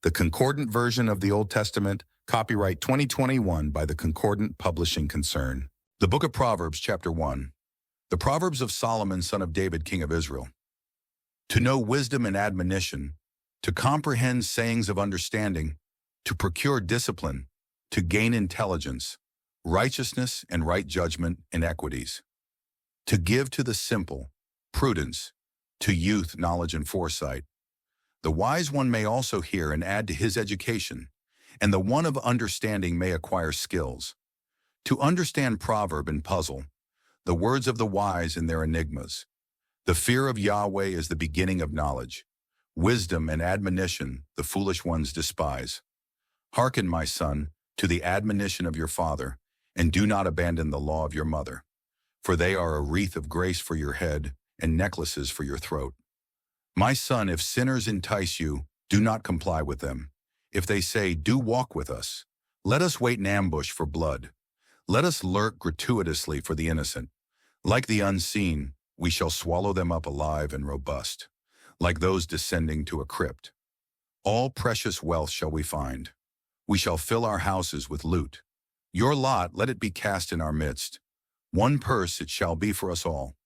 the Concordant version of the Old Testament, copyright 2021 by the Concordant Publishing Concern. The Book of Proverbs, Chapter 1. The Proverbs of Solomon, son of David, king of Israel. To know wisdom and admonition, to comprehend sayings of understanding, to procure discipline, to gain intelligence, righteousness and right judgment and equities. To give to the simple, prudence, to youth knowledge and foresight. The wise one may also hear and add to his education, and the one of understanding may acquire skills. To understand proverb and puzzle, the words of the wise and their enigmas. The fear of Yahweh is the beginning of knowledge. Wisdom and admonition the foolish ones despise. Hearken, my son, to the admonition of your father, and do not abandon the law of your mother. For they are a wreath of grace for your head, and necklaces for your throat. My son, if sinners entice you, do not comply with them. If they say, do walk with us, let us wait in ambush for blood. Let us lurk gratuitously for the innocent. Like the unseen, we shall swallow them up alive and robust, like those descending to a crypt. All precious wealth shall we find. We shall fill our houses with loot. Your lot, let it be cast in our midst. One purse it shall be for us all.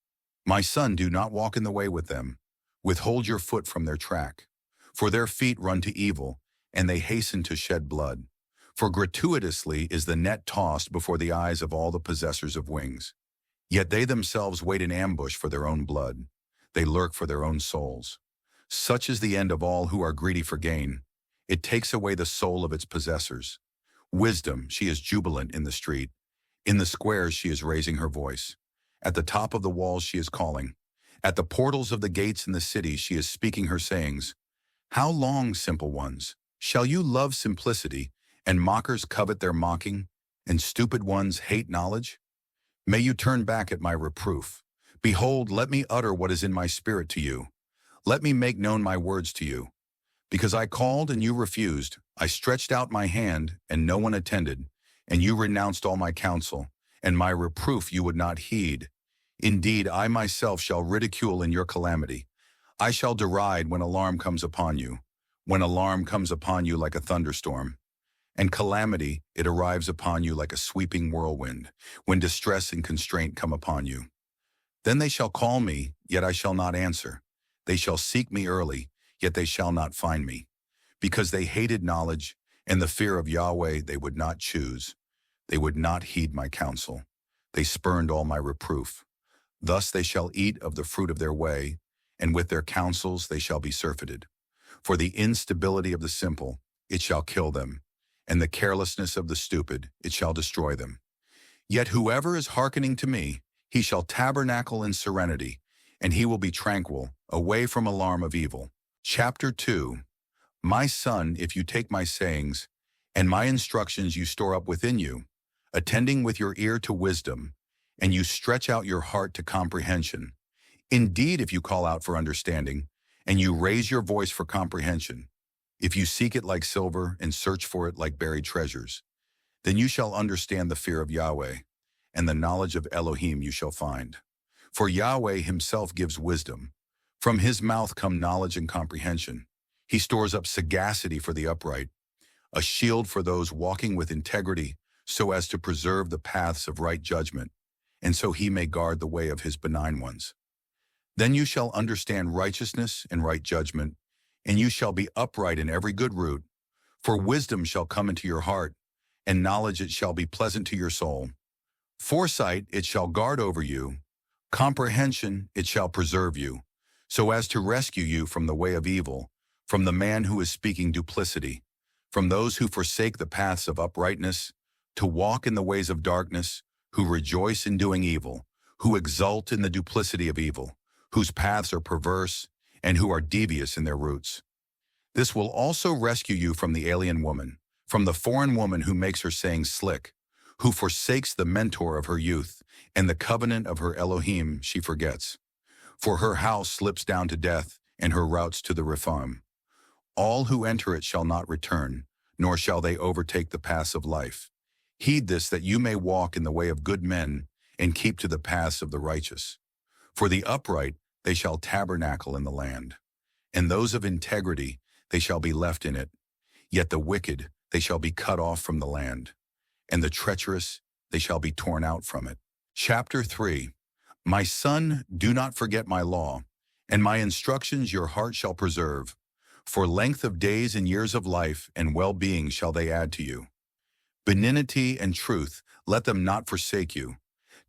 My son, do not walk in the way with them. Withhold your foot from their track. For their feet run to evil, and they hasten to shed blood. For gratuitously is the net tossed before the eyes of all the possessors of wings. Yet they themselves wait in ambush for their own blood. They lurk for their own souls. Such is the end of all who are greedy for gain. It takes away the soul of its possessors. Wisdom, she is jubilant in the street. In the squares she is raising her voice. At the top of the walls she is calling. At the portals of the gates in the city she is speaking her sayings. How long, simple ones, shall you love simplicity, and mockers covet their mocking, and stupid ones hate knowledge? May you turn back at my reproof. Behold, let me utter what is in my spirit to you. Let me make known my words to you. Because I called and you refused, I stretched out my hand and no one attended, and you renounced all my counsel, and my reproof you would not heed. Indeed, I myself shall ridicule in your calamity. I shall deride when alarm comes upon you, when alarm comes upon you like a thunderstorm. And calamity, it arrives upon you like a sweeping whirlwind, when distress and constraint come upon you. Then they shall call me, yet I shall not answer. They shall seek me early, yet they shall not find me. Because they hated knowledge, and the fear of Yahweh they would not choose. They would not heed my counsel. They spurned all my reproof. Thus they shall eat of the fruit of their way, and with their counsels they shall be surfeited. For the instability of the simple, it shall kill them, and the carelessness of the stupid, it shall destroy them. Yet whoever is hearkening to me, he shall tabernacle in serenity, and he will be tranquil, away from alarm of evil. Chapter 2. My son, if you take my sayings, and my instructions you store up within you, attending with your ear to wisdom, and you stretch out your heart to comprehension. Indeed, if you call out for understanding, and you raise your voice for comprehension, if you seek it like silver and search for it like buried treasures, then you shall understand the fear of Yahweh, and the knowledge of Elohim you shall find. For Yahweh himself gives wisdom. From his mouth come knowledge and comprehension. He stores up sagacity for the upright, a shield for those walking with integrity, so as to preserve the paths of right judgment, and so he may guard the way of his benign ones. Then you shall understand righteousness and right judgment, and you shall be upright in every good route. For wisdom shall come into your heart, and knowledge it shall be pleasant to your soul. Foresight it shall guard over you, comprehension it shall preserve you, so as to rescue you from the way of evil, from the man who is speaking duplicity, from those who forsake the paths of uprightness, to walk in the ways of darkness, who rejoice in doing evil, who exult in the duplicity of evil, whose paths are perverse, and who are devious in their roots. This will also rescue you from the alien woman, from the foreign woman who makes her sayings slick, who forsakes the mentor of her youth, and the covenant of her Elohim she forgets. For her house slips down to death, and her routes to the Rephaim. All who enter it shall not return, nor shall they overtake the paths of life. Heed this, that you may walk in the way of good men, and keep to the paths of the righteous. For the upright they shall tabernacle in the land, and those of integrity they shall be left in it. Yet the wicked, they shall be cut off from the land, and the treacherous, they shall be torn out from it. Chapter 3. My son, do not forget my law, and my instructions your heart shall preserve. For length of days and years of life and well-being shall they add to you. Benignity and truth, let them not forsake you.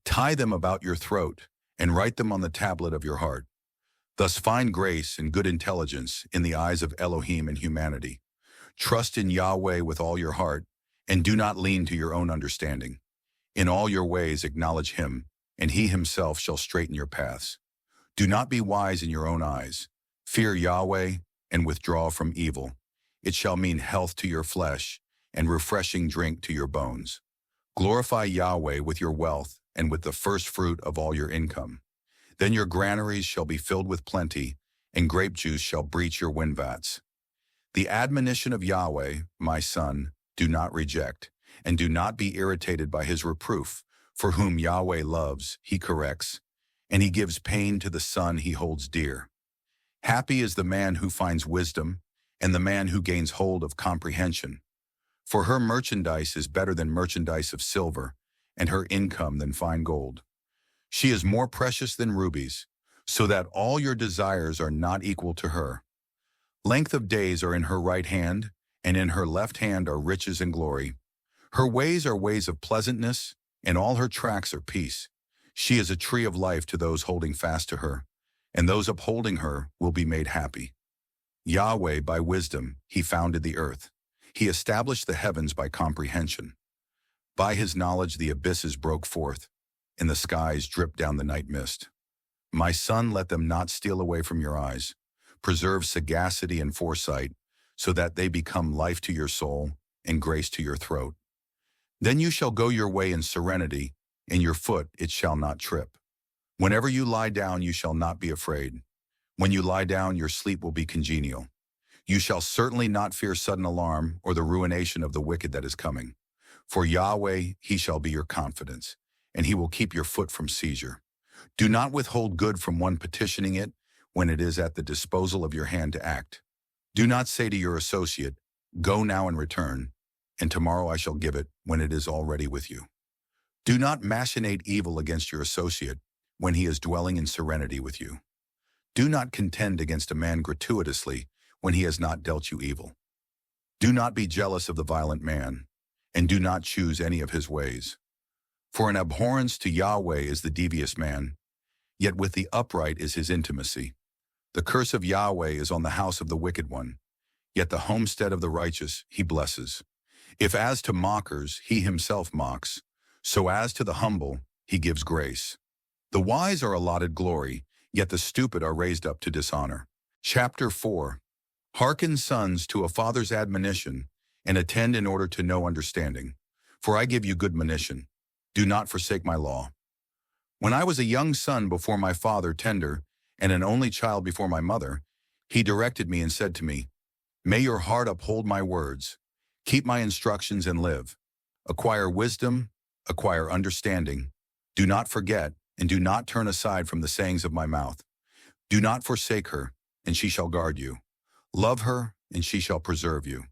Tie them about your throat, and write them on the tablet of your heart. Thus find grace and good intelligence in the eyes of Elohim and humanity. Trust in Yahweh with all your heart, and do not lean to your own understanding. In all your ways acknowledge him, and he himself shall straighten your paths. Do not be wise in your own eyes. Fear Yahweh, and withdraw from evil. It shall mean health to your flesh, and refreshing drink to your bones. Glorify Yahweh with your wealth, and with the first fruit of all your income. Then your granaries shall be filled with plenty, and grape juice shall breach your wind vats. The admonition of Yahweh, my son, do not reject, and do not be irritated by his reproof, for whom Yahweh loves, he corrects, and he gives pain to the son he holds dear. Happy is the man who finds wisdom, and the man who gains hold of comprehension. For her merchandise is better than merchandise of silver, and her income than fine gold. She is more precious than rubies, so that all your desires are not equal to her. Length of days are in her right hand, and in her left hand are riches and glory. Her ways are ways of pleasantness, and all her tracks are peace. She is a tree of life to those holding fast to her, and those upholding her will be made happy. Yahweh, by wisdom, he founded the earth. He established the heavens by comprehension. By his knowledge the abysses broke forth, and the skies dripped down the night mist. My son, let them not steal away from your eyes. Preserve sagacity and foresight, so that they become life to your soul and grace to your throat. Then you shall go your way in serenity, and your foot it shall not trip. Whenever you lie down, you shall not be afraid. When you lie down, your sleep will be congenial. You shall certainly not fear sudden alarm or the ruination of the wicked that is coming. For Yahweh, he shall be your confidence, and he will keep your foot from seizure. Do not withhold good from one petitioning it when it is at the disposal of your hand to act. Do not say to your associate, go now and return, and tomorrow I shall give it when it is already with you. Do not machinate evil against your associate when he is dwelling in serenity with you. Do not contend against a man gratuitously when he has not dealt you evil. Do not be jealous of the violent man, and do not choose any of his ways. For an abhorrence to Yahweh is the devious man, yet with the upright is his intimacy. The curse of Yahweh is on the house of the wicked one, yet the homestead of the righteous he blesses. If as to mockers he himself mocks, so as to the humble he gives grace. The wise are allotted glory, yet the stupid are raised up to dishonor. Chapter 4. Hearken, sons, to a father's admonition, and attend in order to know understanding. For I give you good monition. Do not forsake my law. When I was a young son before my father, tender, and an only child before my mother, he directed me and said to me, may your heart uphold my words. Keep my instructions and live. Acquire wisdom, acquire understanding. Do not forget, and do not turn aside from the sayings of my mouth. Do not forsake her, and she shall guard you. Love her, and she shall preserve you.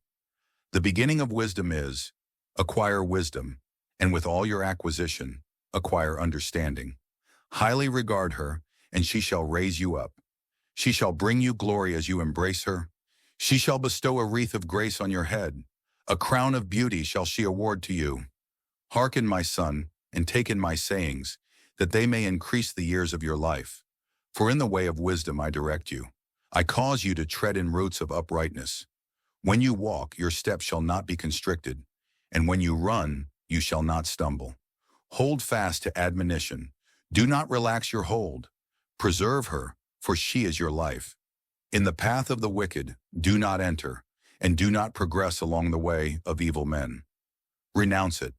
The beginning of wisdom is, acquire wisdom, and with all your acquisition, acquire understanding. Highly regard her, and she shall raise you up. She shall bring you glory as you embrace her. She shall bestow a wreath of grace on your head. A crown of beauty shall she award to you. Hearken, my son, and take in my sayings, that they may increase the years of your life. For in the way of wisdom I direct you. I cause you to tread in roots of uprightness. When you walk, your steps shall not be constricted, and when you run, you shall not stumble. Hold fast to admonition. Do not relax your hold. Preserve her, for she is your life. In the path of the wicked, do not enter, and do not progress along the way of evil men. Renounce it.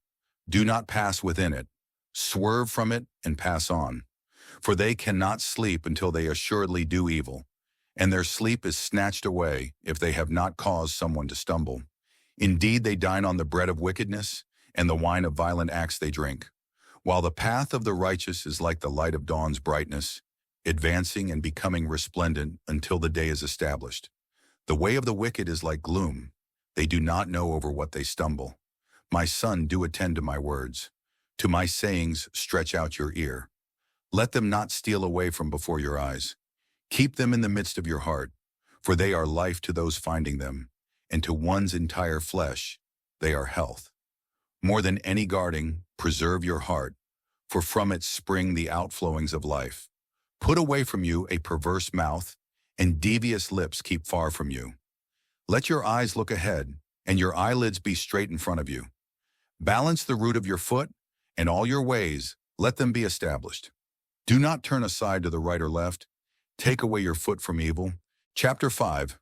Do not pass within it. Swerve from it and pass on. For they cannot sleep until they assuredly do evil, and their sleep is snatched away if they have not caused someone to stumble. Indeed, they dine on the bread of wickedness, and the wine of violent acts they drink. While the path of the righteous is like the light of dawn's brightness, advancing and becoming resplendent until the day is established. The way of the wicked is like gloom. They do not know over what they stumble. My son, do attend to my words. To my sayings stretch out your ear. Let them not steal away from before your eyes. Keep them in the midst of your heart, for they are life to those finding them, and to one's entire flesh they are health. More than any guarding, preserve your heart, for from it spring the outflowings of life. Put away from you a perverse mouth, and devious lips keep far from you. Let your eyes look ahead, and your eyelids be straight in front of you. Balance the root of your foot, and all your ways, let them be established. Do not turn aside to the right or left. Take away your foot from evil. Chapter 5.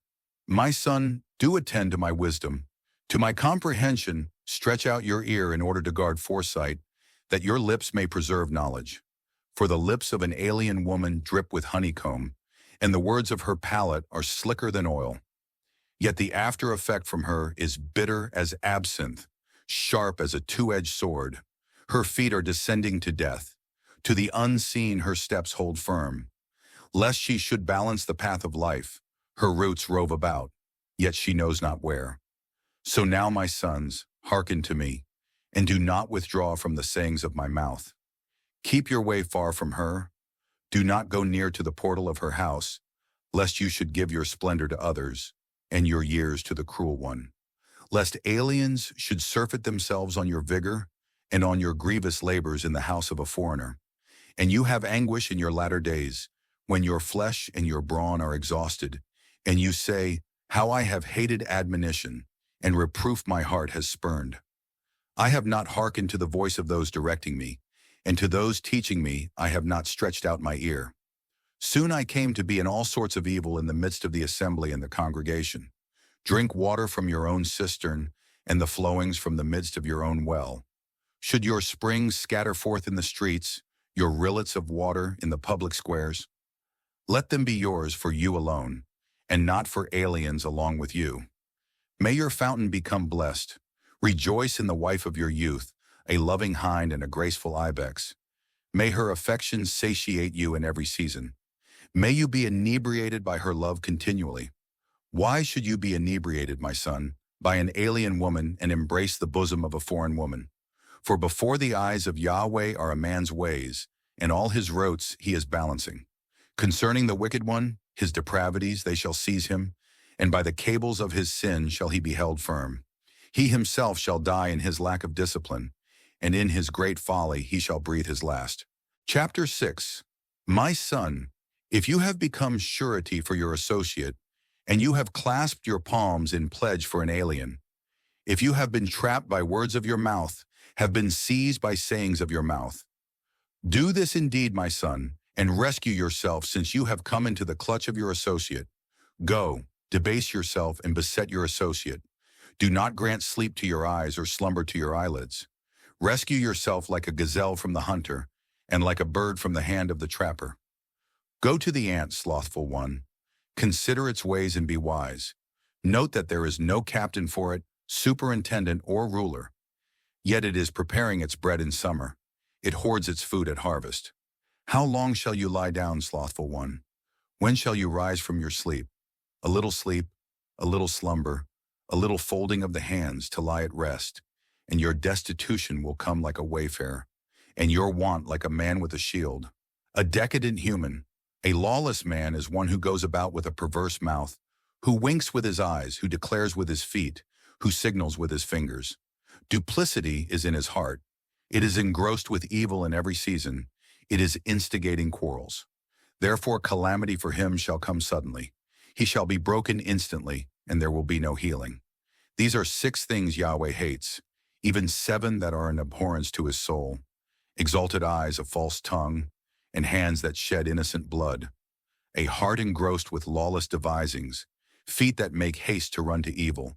My son, do attend to my wisdom. To my comprehension, stretch out your ear in order to guard foresight, that your lips may preserve knowledge. For the lips of an alien woman drip with honeycomb, and the words of her palate are slicker than oil. Yet the after effect from her is bitter as absinthe, sharp as a two-edged sword. Her feet are descending to death. To the unseen her steps hold firm. Lest she should balance the path of life, her roots rove about, yet she knows not where. So now, my sons, hearken to me, and do not withdraw from the sayings of my mouth. Keep your way far from her. Do not go near to the portal of her house, lest you should give your splendor to others, and your years to the cruel one. Lest aliens should surfeit themselves on your vigor, and on your grievous labors in the house of a foreigner. And you have anguish in your latter days, when your flesh and your brawn are exhausted, and you say, how I have hated admonition, and reproof my heart has spurned. I have not hearkened to the voice of those directing me, and to those teaching me I have not stretched out my ear. Soon I came to be in all sorts of evil in the midst of the assembly and the congregation. Drink water from your own cistern, and the flowings from the midst of your own well. Should your springs scatter forth in the streets, your rillets of water in the public squares? Let them be yours for you alone, and not for aliens along with you. May your fountain become blessed. Rejoice in the wife of your youth, a loving hind and a graceful ibex. May her affections satiate you in every season. May you be inebriated by her love continually. Why should you be inebriated, my son, by an alien woman and embrace the bosom of a foreign woman? For before the eyes of Yahweh are a man's ways, and all his rotes he is balancing. Concerning the wicked one, his depravities, they shall seize him, and by the cables of his sin shall he be held firm. He himself shall die in his lack of discipline, and in his great folly he shall breathe his last. Chapter 6. My son, if you have become surety for your associate, and you have clasped your palms in pledge for an alien, if you have been trapped by words of your mouth, have been seized by sayings of your mouth, do this indeed, my son, and rescue yourself, since you have come into the clutch of your associate. Go, debase yourself and beset your associate. Do not grant sleep to your eyes or slumber to your eyelids. Rescue yourself like a gazelle from the hunter, and like a bird from the hand of the trapper. Go to the ant, slothful one. Consider its ways and be wise. Note that there is no captain for it, superintendent or ruler. Yet it is preparing its bread in summer. It hoards its food at harvest. How long shall you lie down, slothful one? When shall you rise from your sleep? A little slumber, a little folding of the hands to lie at rest, and your destitution will come like a wayfarer, and your want like a man with a shield. A decadent human, a lawless man, is one who goes about with a perverse mouth, who winks with his eyes, who declares with his feet, who signals with his fingers. Duplicity is in his heart. It is engrossed with evil in every season. It is instigating quarrels. Therefore calamity for him shall come suddenly. He shall be broken instantly, and there will be no healing. These are 6 things Yahweh hates, even 7 that are an abhorrence to his soul: exalted eyes, a false tongue, and hands that shed innocent blood, a heart engrossed with lawless devisings, feet that make haste to run to evil,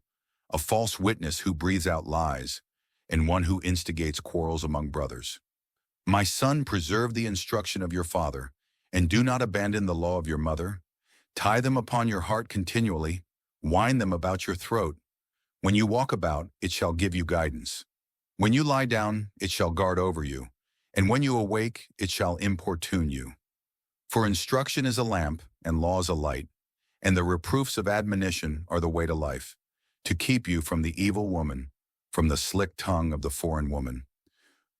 a false witness who breathes out lies, and one who instigates quarrels among brothers. My son, preserve the instruction of your father, and do not abandon the law of your mother. Tie them upon your heart continually, wind them about your throat. When you walk about, it shall give you guidance. When you lie down, it shall guard over you, and when you awake, it shall importune you. For instruction is a lamp, and law is a light, and the reproofs of admonition are the way to life. to keep you from the evil woman, from the slick tongue of the foreign woman.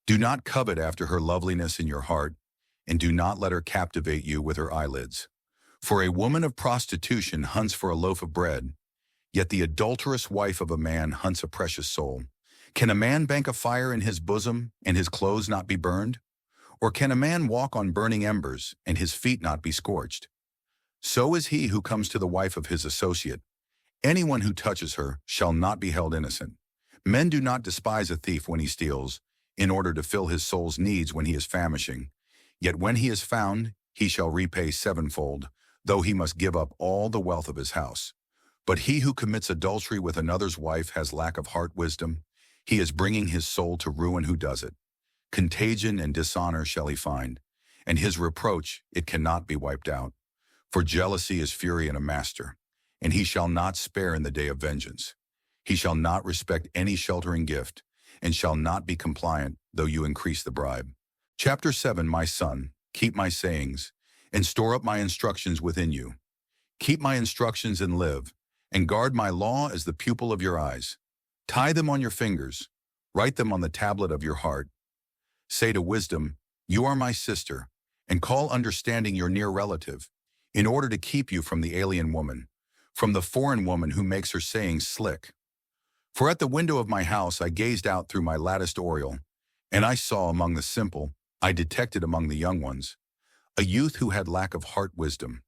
Do not covet after her loveliness in your heart, and do not let her captivate you with her eyelids. For a woman of prostitution hunts for a loaf of bread, yet the adulterous wife of a man hunts a precious soul. Can a man bank a fire in his bosom, and his clothes not be burned? Or can a man walk on burning embers, and his feet not be scorched? So is he who comes to the wife of his associate. Anyone who touches her shall not be held innocent. Men do not despise a thief when he steals, in order to fill his soul's needs when he is famishing. Yet when he is found, he shall repay sevenfold, though he must give up all the wealth of his house. But he who commits adultery with another's wife has lack of heart wisdom. He is bringing his soul to ruin who does it. Contagion and dishonor shall he find, and his reproach it cannot be wiped out. For jealousy is fury in a master, and he shall not spare in the day of vengeance. He shall not respect any sheltering gift, and shall not be compliant, though you increase the bribe. Chapter 7. My son, keep my sayings, and store up my instructions within you. Keep my instructions and live, and guard my law as the pupil of your eyes. Tie them on your fingers, write them on the tablet of your heart. Say to wisdom, you are my sister, and call understanding your near relative, in order to keep you from the alien woman, from the foreign woman who makes her sayings slick. For at the window of my house I gazed out through my latticed oriel, and I saw among the simple, I detected among the young ones, a youth who had lack of heart wisdom.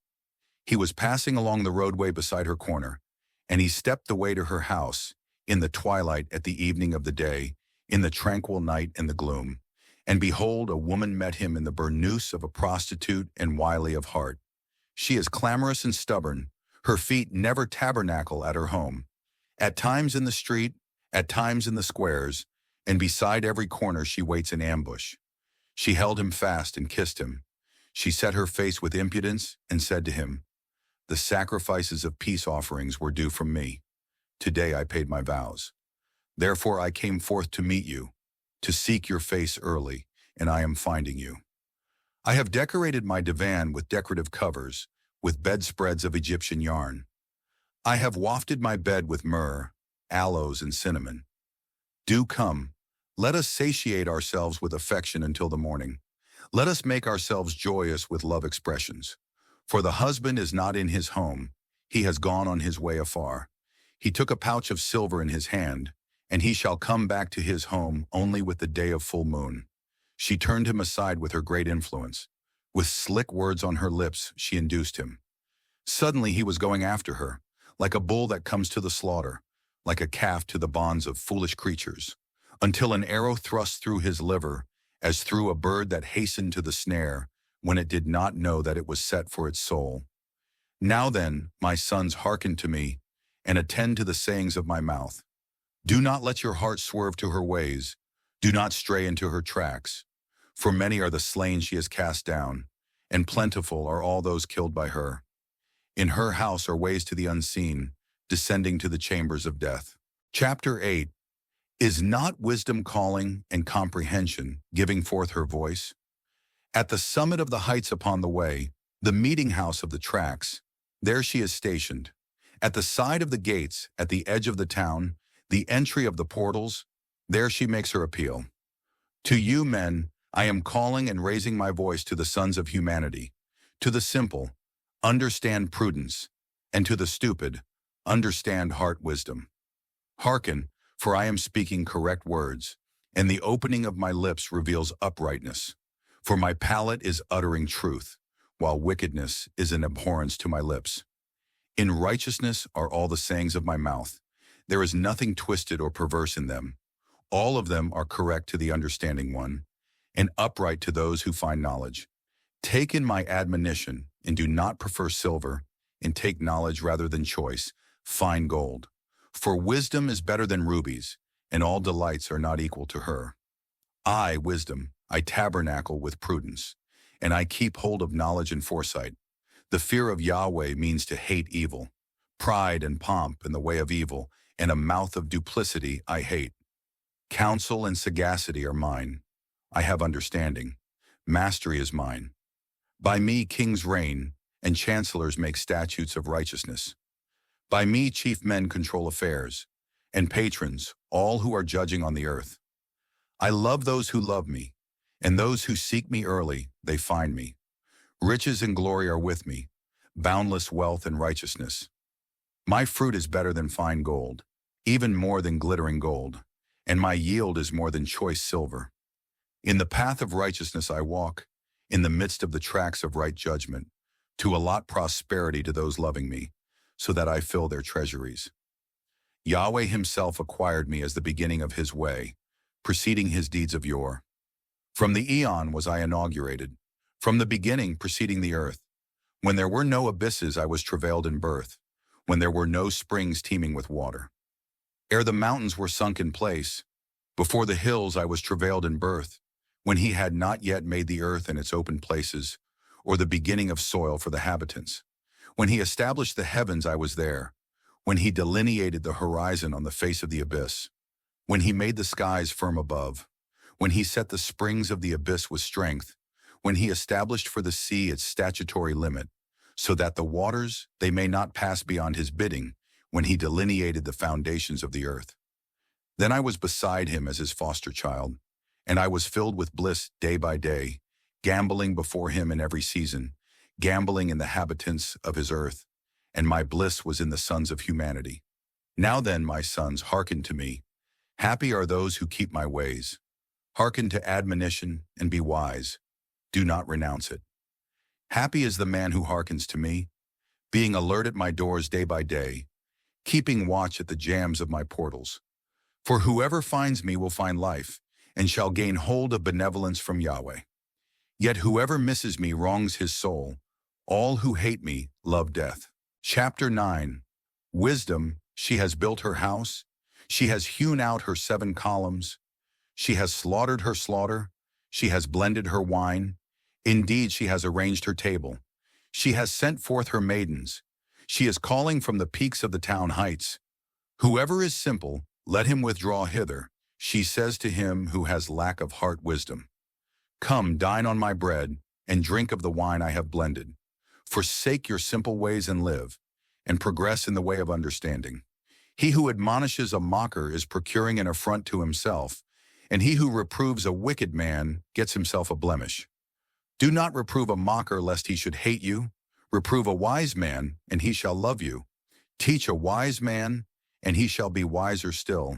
He was passing along the roadway beside her corner, and he stepped the way to her house, in the twilight at the evening of the day, in the tranquil night and the gloom. And behold, a woman met him in the burnous of a prostitute and wily of heart. She is clamorous and stubborn. Her feet never tabernacle at her home. At times in the street, at times in the squares, and beside every corner she waits in ambush. She held him fast and kissed him. She set her face with impudence and said to him, the sacrifices of peace offerings were due from me. Today I paid my vows. Therefore I came forth to meet you, to seek your face early, and I am finding you. I have decorated my divan with decorative covers, with bedspreads of Egyptian yarn. I have wafted my bed with myrrh, aloes, and cinnamon. Do come, let us satiate ourselves with affection until the morning. Let us make ourselves joyous with love expressions. For the husband is not in his home, he has gone on his way afar. He took a pouch of silver in his hand, and he shall come back to his home only with the day of full moon. She turned him aside with her great influence. With slick words on her lips, she induced him. Suddenly he was going after her, like a bull that comes to the slaughter, like a calf to the bonds of foolish creatures, until an arrow thrust through his liver, as through a bird that hastened to the snare, when it did not know that it was set for its soul. Now then, my sons, hearken to me, and attend to the sayings of my mouth. Do not let your heart swerve to her ways. Do not stray into her tracks. For many are the slain she has cast down, and plentiful are all those killed by her. In her house are ways to the unseen, descending to the chambers of death. Chapter 8. Is not wisdom calling, and comprehension giving forth her voice? At the summit of the heights upon the way, the meeting house of the tracks, there she is stationed. At the side of the gates, at the edge of the town, the entry of the portals, there she makes her appeal. To you, men, I am calling and raising my voice to the sons of humanity. To the simple, understand prudence, and to the stupid, understand heart wisdom. Hearken, for I am speaking correct words, and the opening of my lips reveals uprightness. For my palate is uttering truth, while wickedness is an abhorrence to my lips. In righteousness are all the sayings of my mouth. There is nothing twisted or perverse in them. All of them are correct to the understanding one, and upright to those who find knowledge. Take in my admonition, and do not prefer silver, and take knowledge rather than choice, fine gold. For wisdom is better than rubies, and all delights are not equal to her. I, wisdom, I tabernacle with prudence, and I keep hold of knowledge and foresight. The fear of Yahweh means to hate evil. Pride and pomp in the way of evil, and a mouth of duplicity I hate. Counsel and sagacity are mine. I have understanding. Mastery is mine. By me kings reign, and chancellors make statutes of righteousness. By me chief men control affairs, and patrons, all who are judging on the earth. I love those who love me, and those who seek me early, they find me. Riches and glory are with me, boundless wealth and righteousness. My fruit is better than fine gold, even more than glittering gold, and my yield is more than choice silver. In the path of righteousness I walk, in the midst of the tracks of right judgment, to allot prosperity to those loving me, so that I fill their treasuries. Yahweh himself acquired me as the beginning of his way, preceding his deeds of yore. From the eon was I inaugurated, from the beginning preceding the earth. When there were no abysses I was travailed in birth, when there were no springs teeming with water. Ere the mountains were sunk in place, before the hills I was travailed in birth, when he had not yet made the earth and its open places, or the beginning of soil for the habitants. When he established the heavens I was there, when he delineated the horizon on the face of the abyss, when he made the skies firm above, when he set the springs of the abyss with strength, when he established for the sea its statutory limit, so that the waters, they may not pass beyond his bidding, when he delineated the foundations of the earth. Then I was beside him as his foster child, and I was filled with bliss day by day, gambling before him in every season, gambling in the habitants of his earth, and my bliss was in the sons of humanity. Now then, my sons, hearken to me. Happy are those who keep my ways. Hearken to admonition and be wise. Do not renounce it. Happy is the man who hearkens to me, being alert at my doors day by day, keeping watch at the jambs of my portals. For whoever finds me will find life, and shall gain hold of benevolence from Yahweh. Yet whoever misses me wrongs his soul. All who hate me love death. Chapter 9. Wisdom, she has built her house. She has hewn out her 7 columns. She has slaughtered her slaughter. She has blended her wine. Indeed, she has arranged her table. She has sent forth her maidens. She is calling from the peaks of the town heights. Whoever is simple, let him withdraw hither. She says to him who has lack of heart wisdom. Come, dine on my bread, and drink of the wine I have blended. Forsake your simple ways and live, and progress in the way of understanding. He who admonishes a mocker is procuring an affront to himself, and he who reproves a wicked man gets himself a blemish. Do not reprove a mocker lest he should hate you. Reprove a wise man, and he shall love you. Teach a wise man, and he shall be wiser still.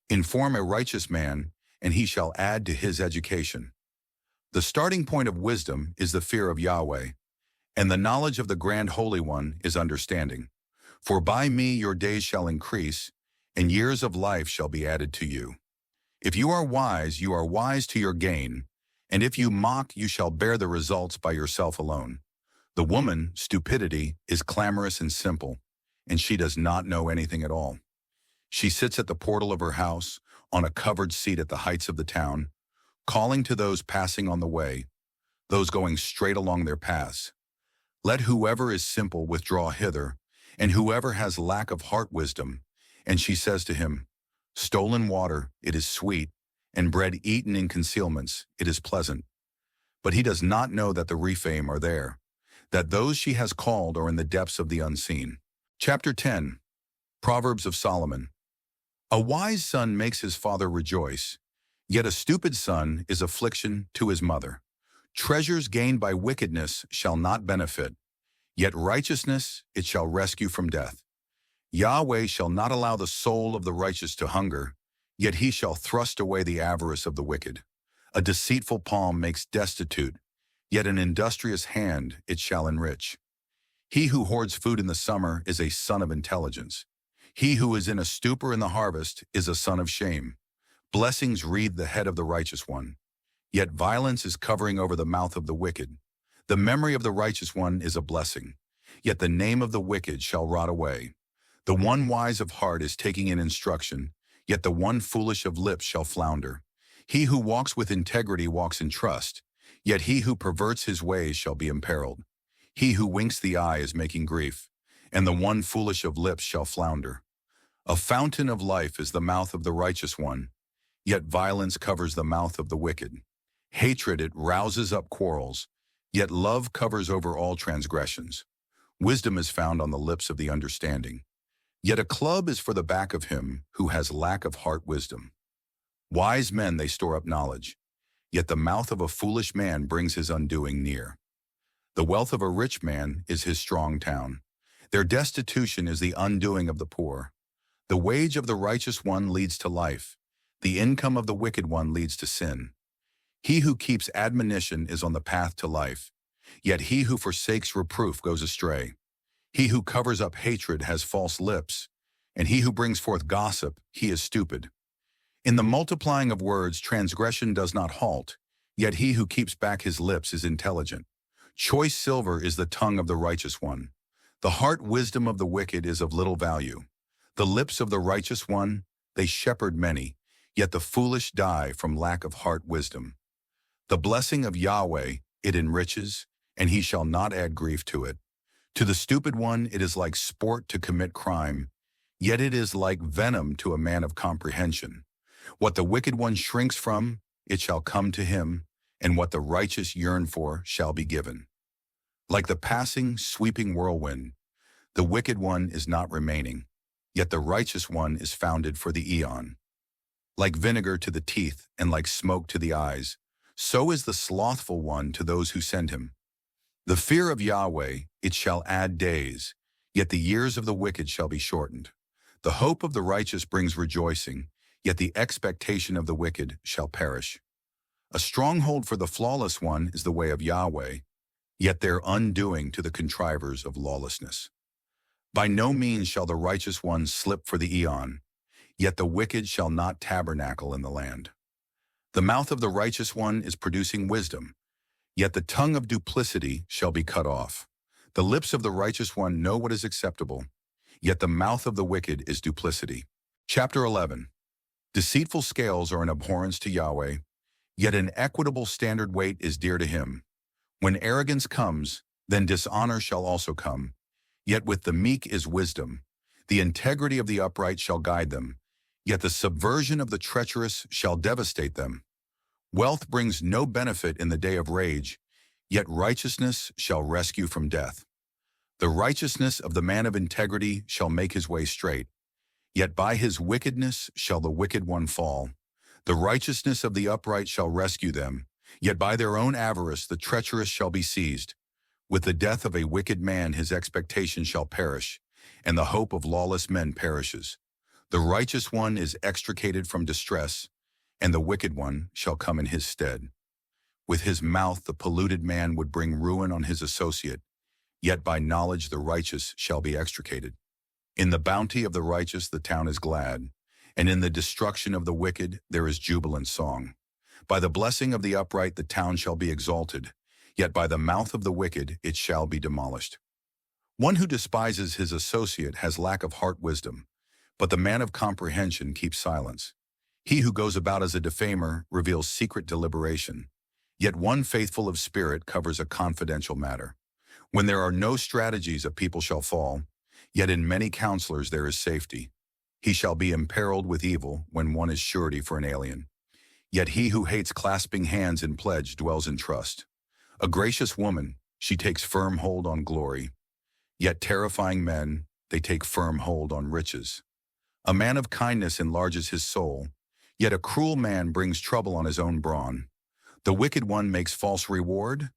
Inform a righteous man, and he shall add to his education. The starting point of wisdom is the fear of Yahweh, and the knowledge of the grand Holy One is understanding. For by me your days shall increase, and years of life shall be added to you. If you are wise to your gain, and if you mock, you shall bear the results by yourself alone. The woman, stupidity, is clamorous and simple, and she does not know anything at all. She sits at the portal of her house, on a covered seat at the heights of the town, calling to those passing on the way, those going straight along their paths. Let whoever is simple withdraw hither, and whoever has lack of heart wisdom. And she says to him, Stolen water, it is sweet, and bread eaten in concealments, it is pleasant. But he does not know that the Rephaim are there, that those she has called are in the depths of the unseen. Chapter 10. Proverbs of Solomon. A wise son makes his father rejoice, yet a stupid son is affliction to his mother. Treasures gained by wickedness shall not benefit, yet righteousness it shall rescue from death. Yahweh shall not allow the soul of the righteous to hunger, yet he shall thrust away the avarice of the wicked. A deceitful palm makes destitute, yet an industrious hand it shall enrich. He who hoards food in the summer is a son of intelligence. He who is in a stupor in the harvest is a son of shame. Blessings wreathe the head of the righteous one, yet violence is covering over the mouth of the wicked. The memory of the righteous one is a blessing, yet the name of the wicked shall rot away. The one wise of heart is taking in instruction, yet the one foolish of lips shall flounder. He who walks with integrity walks in trust, yet he who perverts his ways shall be imperiled. He who winks the eye is making grief, and the one foolish of lips shall flounder. A fountain of life is the mouth of the righteous one, yet violence covers the mouth of the wicked. Hatred it rouses up quarrels, yet love covers over all transgressions. Wisdom is found on the lips of the understanding, Yet a club is for the back of him who has lack of heart wisdom. Wise men they store up knowledge, yet the mouth of a foolish man brings his undoing near. The wealth of a rich man is his strong town. Their destitution is the undoing of the poor. The wage of the righteous one leads to life. The income of the wicked one leads to sin. He who keeps admonition is on the path to life, yet he who forsakes reproof goes astray. He who covers up hatred has false lips, and he who brings forth gossip, he is stupid. In the multiplying of words, transgression does not halt, yet he who keeps back his lips is intelligent. Choice silver is the tongue of the righteous one. The heart wisdom of the wicked is of little value. The lips of the righteous one, they shepherd many, yet the foolish die from lack of heart wisdom. The blessing of Yahweh, it enriches, and he shall not add grief to it. To the stupid one it is like sport to commit crime, yet it is like venom to a man of comprehension. What the wicked one shrinks from, it shall come to him, and what the righteous yearn for shall be given. Like the passing, sweeping whirlwind, the wicked one is not remaining, yet the righteous one is founded for the eon. Like vinegar to the teeth and like smoke to the eyes, so is the slothful one to those who send him. The fear of Yahweh, it shall add days, yet the years of the wicked shall be shortened. The hope of the righteous brings rejoicing, yet the expectation of the wicked shall perish. A stronghold for the flawless one is the way of Yahweh, yet their undoing to the contrivers of lawlessness. By no means shall the righteous one slip for the eon, yet the wicked shall not tabernacle in the land. The mouth of the righteous one is producing wisdom, yet the tongue of duplicity shall be cut off. The lips of the righteous one know what is acceptable, yet the mouth of the wicked is duplicity. Chapter 11. Deceitful scales are an abhorrence to Yahweh, yet an equitable standard weight is dear to him. When arrogance comes, then dishonor shall also come, yet with the meek is wisdom. The integrity of the upright shall guide them, yet the subversion of the treacherous shall devastate them. Wealth brings no benefit in the day of rage, yet righteousness shall rescue from death. The righteousness of the man of integrity shall make his way straight, yet by his wickedness shall the wicked one fall. The righteousness of the upright shall rescue them, yet by their own avarice the treacherous shall be seized. With the death of a wicked man his expectation shall perish, and the hope of lawless men perishes. The righteous one is extricated from distress, and the wicked one shall come in his stead. With his mouth the polluted man would bring ruin on his associate, yet by knowledge the righteous shall be extricated. In the bounty of the righteous the town is glad, and in the destruction of the wicked there is jubilant song. By the blessing of the upright the town shall be exalted, yet by the mouth of the wicked it shall be demolished. One who despises his associate has lack of heart wisdom, but the man of comprehension keeps silence. He who goes about as a defamer reveals secret deliberation, yet one faithful of spirit covers a confidential matter. When there are no strategies a people shall fall, yet in many counselors there is safety. He shall be imperiled with evil when one is surety for an alien. Yet he who hates clasping hands in pledge dwells in trust. A gracious woman, she takes firm hold on glory. Yet terrifying men, they take firm hold on riches. A man of kindness enlarges his soul, yet a cruel man brings trouble on his own brawn. The wicked one makes false reward,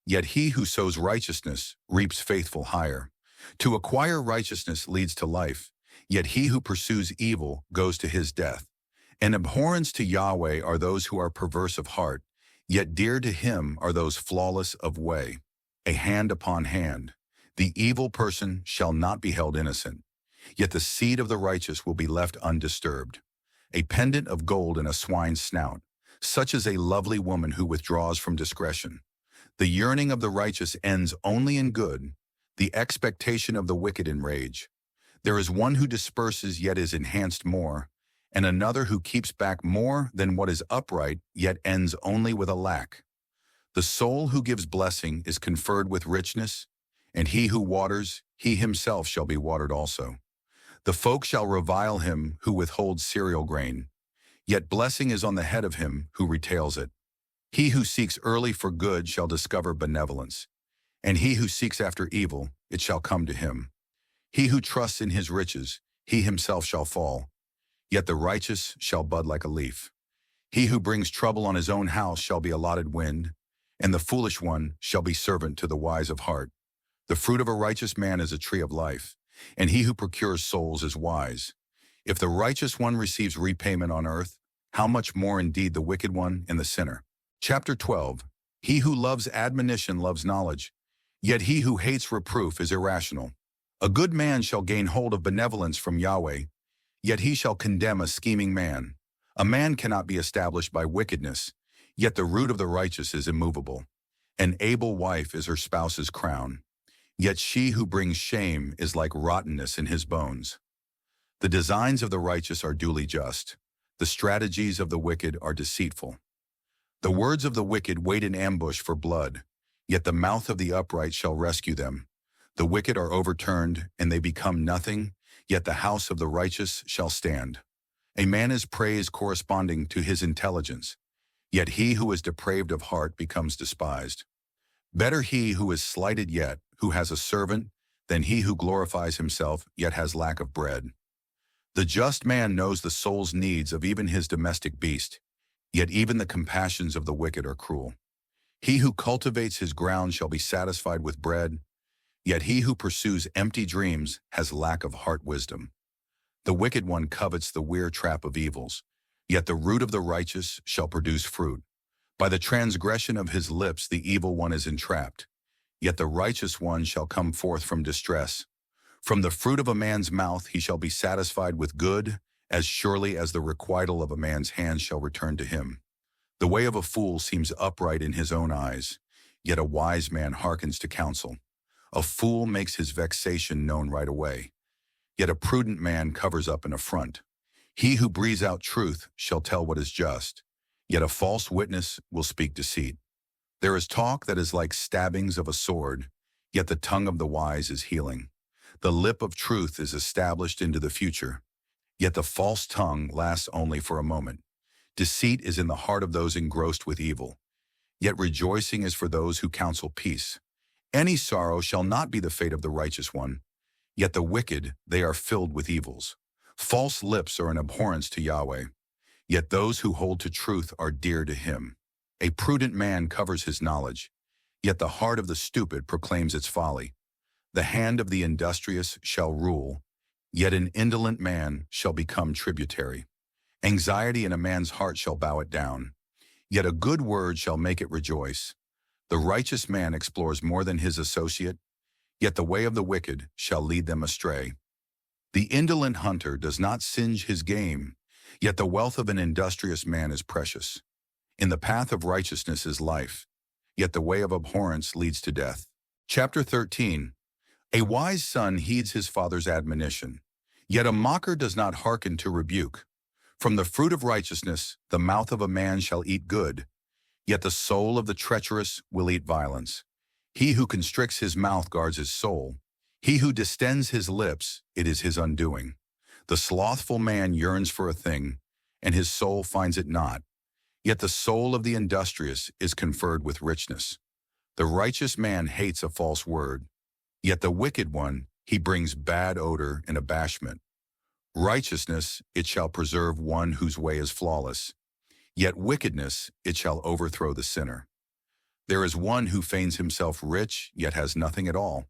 yet he who sows righteousness reaps faithful hire. To acquire righteousness leads to life, yet he who pursues evil goes to his death. An abhorrence to Yahweh are those who are perverse of heart, yet dear to him are those flawless of way. A hand upon hand, the evil person shall not be held innocent, yet the seed of the righteous will be left undisturbed. A pendant of gold in a swine's snout, such as a lovely woman who withdraws from discretion. The yearning of the righteous ends only in good, the expectation of the wicked in rage. There is one who disperses yet is enhanced more, and another who keeps back more than what is upright yet ends only with a lack. The soul who gives blessing is conferred with richness, and he who waters, he himself shall be watered also. The folk shall revile him who withholds cereal grain, yet blessing is on the head of him who retails it. He who seeks early for good shall discover benevolence, and he who seeks after evil, it shall come to him. He who trusts in his riches, he himself shall fall, yet the righteous shall bud like a leaf. He who brings trouble on his own house shall be allotted wind, and the foolish one shall be servant to the wise of heart. The fruit of a righteous man is a tree of life, and he who procures souls is wise. If the righteous one receives repayment on earth, how much more indeed the wicked one and the sinner? Chapter 12. He who loves admonition loves knowledge, yet he who hates reproof is irrational. A good man shall gain hold of benevolence from Yahweh, yet he shall condemn a scheming man. A man cannot be established by wickedness, yet the root of the righteous is immovable. An able wife is her spouse's crown, yet she who brings shame is like rottenness in his bones. The designs of the righteous are duly just. The strategies of the wicked are deceitful. The words of the wicked wait in ambush for blood, yet the mouth of the upright shall rescue them. The wicked are overturned, and they become nothing, yet the house of the righteous shall stand. A man is praised corresponding to his intelligence, yet he who is depraved of heart becomes despised. Better he who is slighted yet, who has a servant, than he who glorifies himself yet has lack of bread. The just man knows the soul's needs of even his domestic beast, yet even the compassions of the wicked are cruel. He who cultivates his ground shall be satisfied with bread, yet he who pursues empty dreams has lack of heart wisdom. The wicked one covets the weir trap of evils, yet the root of the righteous shall produce fruit. By the transgression of his lips the evil one is entrapped, yet the righteous one shall come forth from distress. From the fruit of a man's mouth he shall be satisfied with good, as surely as the requital of a man's hand shall return to him. The way of a fool seems upright in his own eyes, yet a wise man hearkens to counsel. A fool makes his vexation known right away, yet a prudent man covers up an affront. He who breathes out truth shall tell what is just, yet a false witness will speak deceit. There is talk that is like stabbings of a sword, yet the tongue of the wise is healing. The lip of truth is established into the future, yet the false tongue lasts only for a moment. Deceit is in the heart of those engrossed with evil, yet rejoicing is for those who counsel peace. Any sorrow shall not be the fate of the righteous one, yet the wicked, they are filled with evils. False lips are an abhorrence to Yahweh, yet those who hold to truth are dear to him. A prudent man covers his knowledge, yet the heart of the stupid proclaims its folly. The hand of the industrious shall rule, yet an indolent man shall become tributary. Anxiety in a man's heart shall bow it down, yet a good word shall make it rejoice. The righteous man explores more than his associate, yet the way of the wicked shall lead them astray. The indolent hunter does not singe his game, yet the wealth of an industrious man is precious. In the path of righteousness is life, yet the way of abhorrence leads to death. Chapter 13. A wise son heeds his father's admonition, yet a mocker does not hearken to rebuke. From the fruit of righteousness the mouth of a man shall eat good, yet the soul of the treacherous will eat violence. He who constricts his mouth guards his soul. He who distends his lips, it is his undoing. The slothful man yearns for a thing, and his soul finds it not. Yet the soul of the industrious is conferred with richness. The righteous man hates a false word, yet the wicked one, he brings bad odor and abashment. Righteousness, it shall preserve one whose way is flawless, yet wickedness, it shall overthrow the sinner. There is one who feigns himself rich, yet has nothing at all.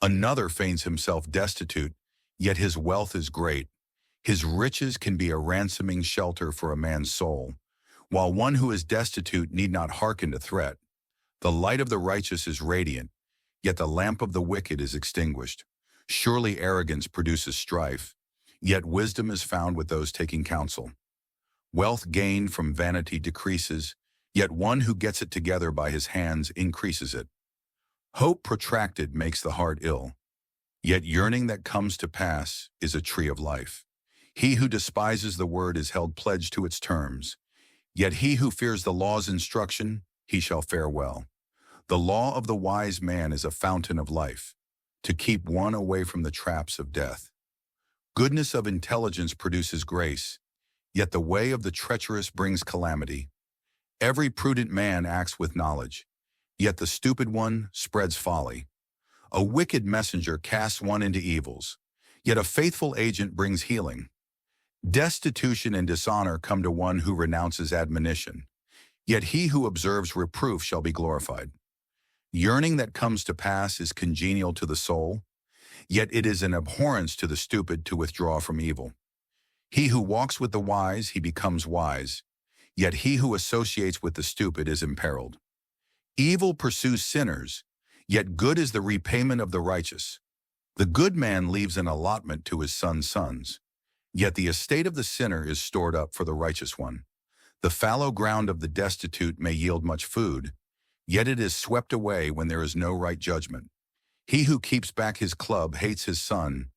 Another feigns himself destitute, yet his wealth is great. His riches can be a ransoming shelter for a man's soul, while one who is destitute need not hearken to threat. The light of the righteous is radiant, yet the lamp of the wicked is extinguished. Surely arrogance produces strife, yet wisdom is found with those taking counsel. Wealth gained from vanity decreases, yet one who gets it together by his hands increases it. Hope protracted makes the heart ill, yet yearning that comes to pass is a tree of life. He who despises the word is held pledged to its terms, yet he who fears the law's instruction, he shall fare well. The law of the wise man is a fountain of life, to keep one away from the traps of death. Goodness of intelligence produces grace, yet the way of the treacherous brings calamity. Every prudent man acts with knowledge, yet the stupid one spreads folly. A wicked messenger casts one into evils, yet a faithful agent brings healing. Destitution and dishonor come to one who renounces admonition, yet he who observes reproof shall be glorified. Yearning that comes to pass is congenial to the soul, yet it is an abhorrence to the stupid to withdraw from evil. He who walks with the wise, he becomes wise, yet he who associates with the stupid is imperiled. Evil pursues sinners, yet good is the repayment of the righteous. The good man leaves an allotment to his son's sons, yet the estate of the sinner is stored up for the righteous one. The fallow ground of the destitute may yield much food, yet it is swept away when there is no right judgment. He who keeps back his club hates his son,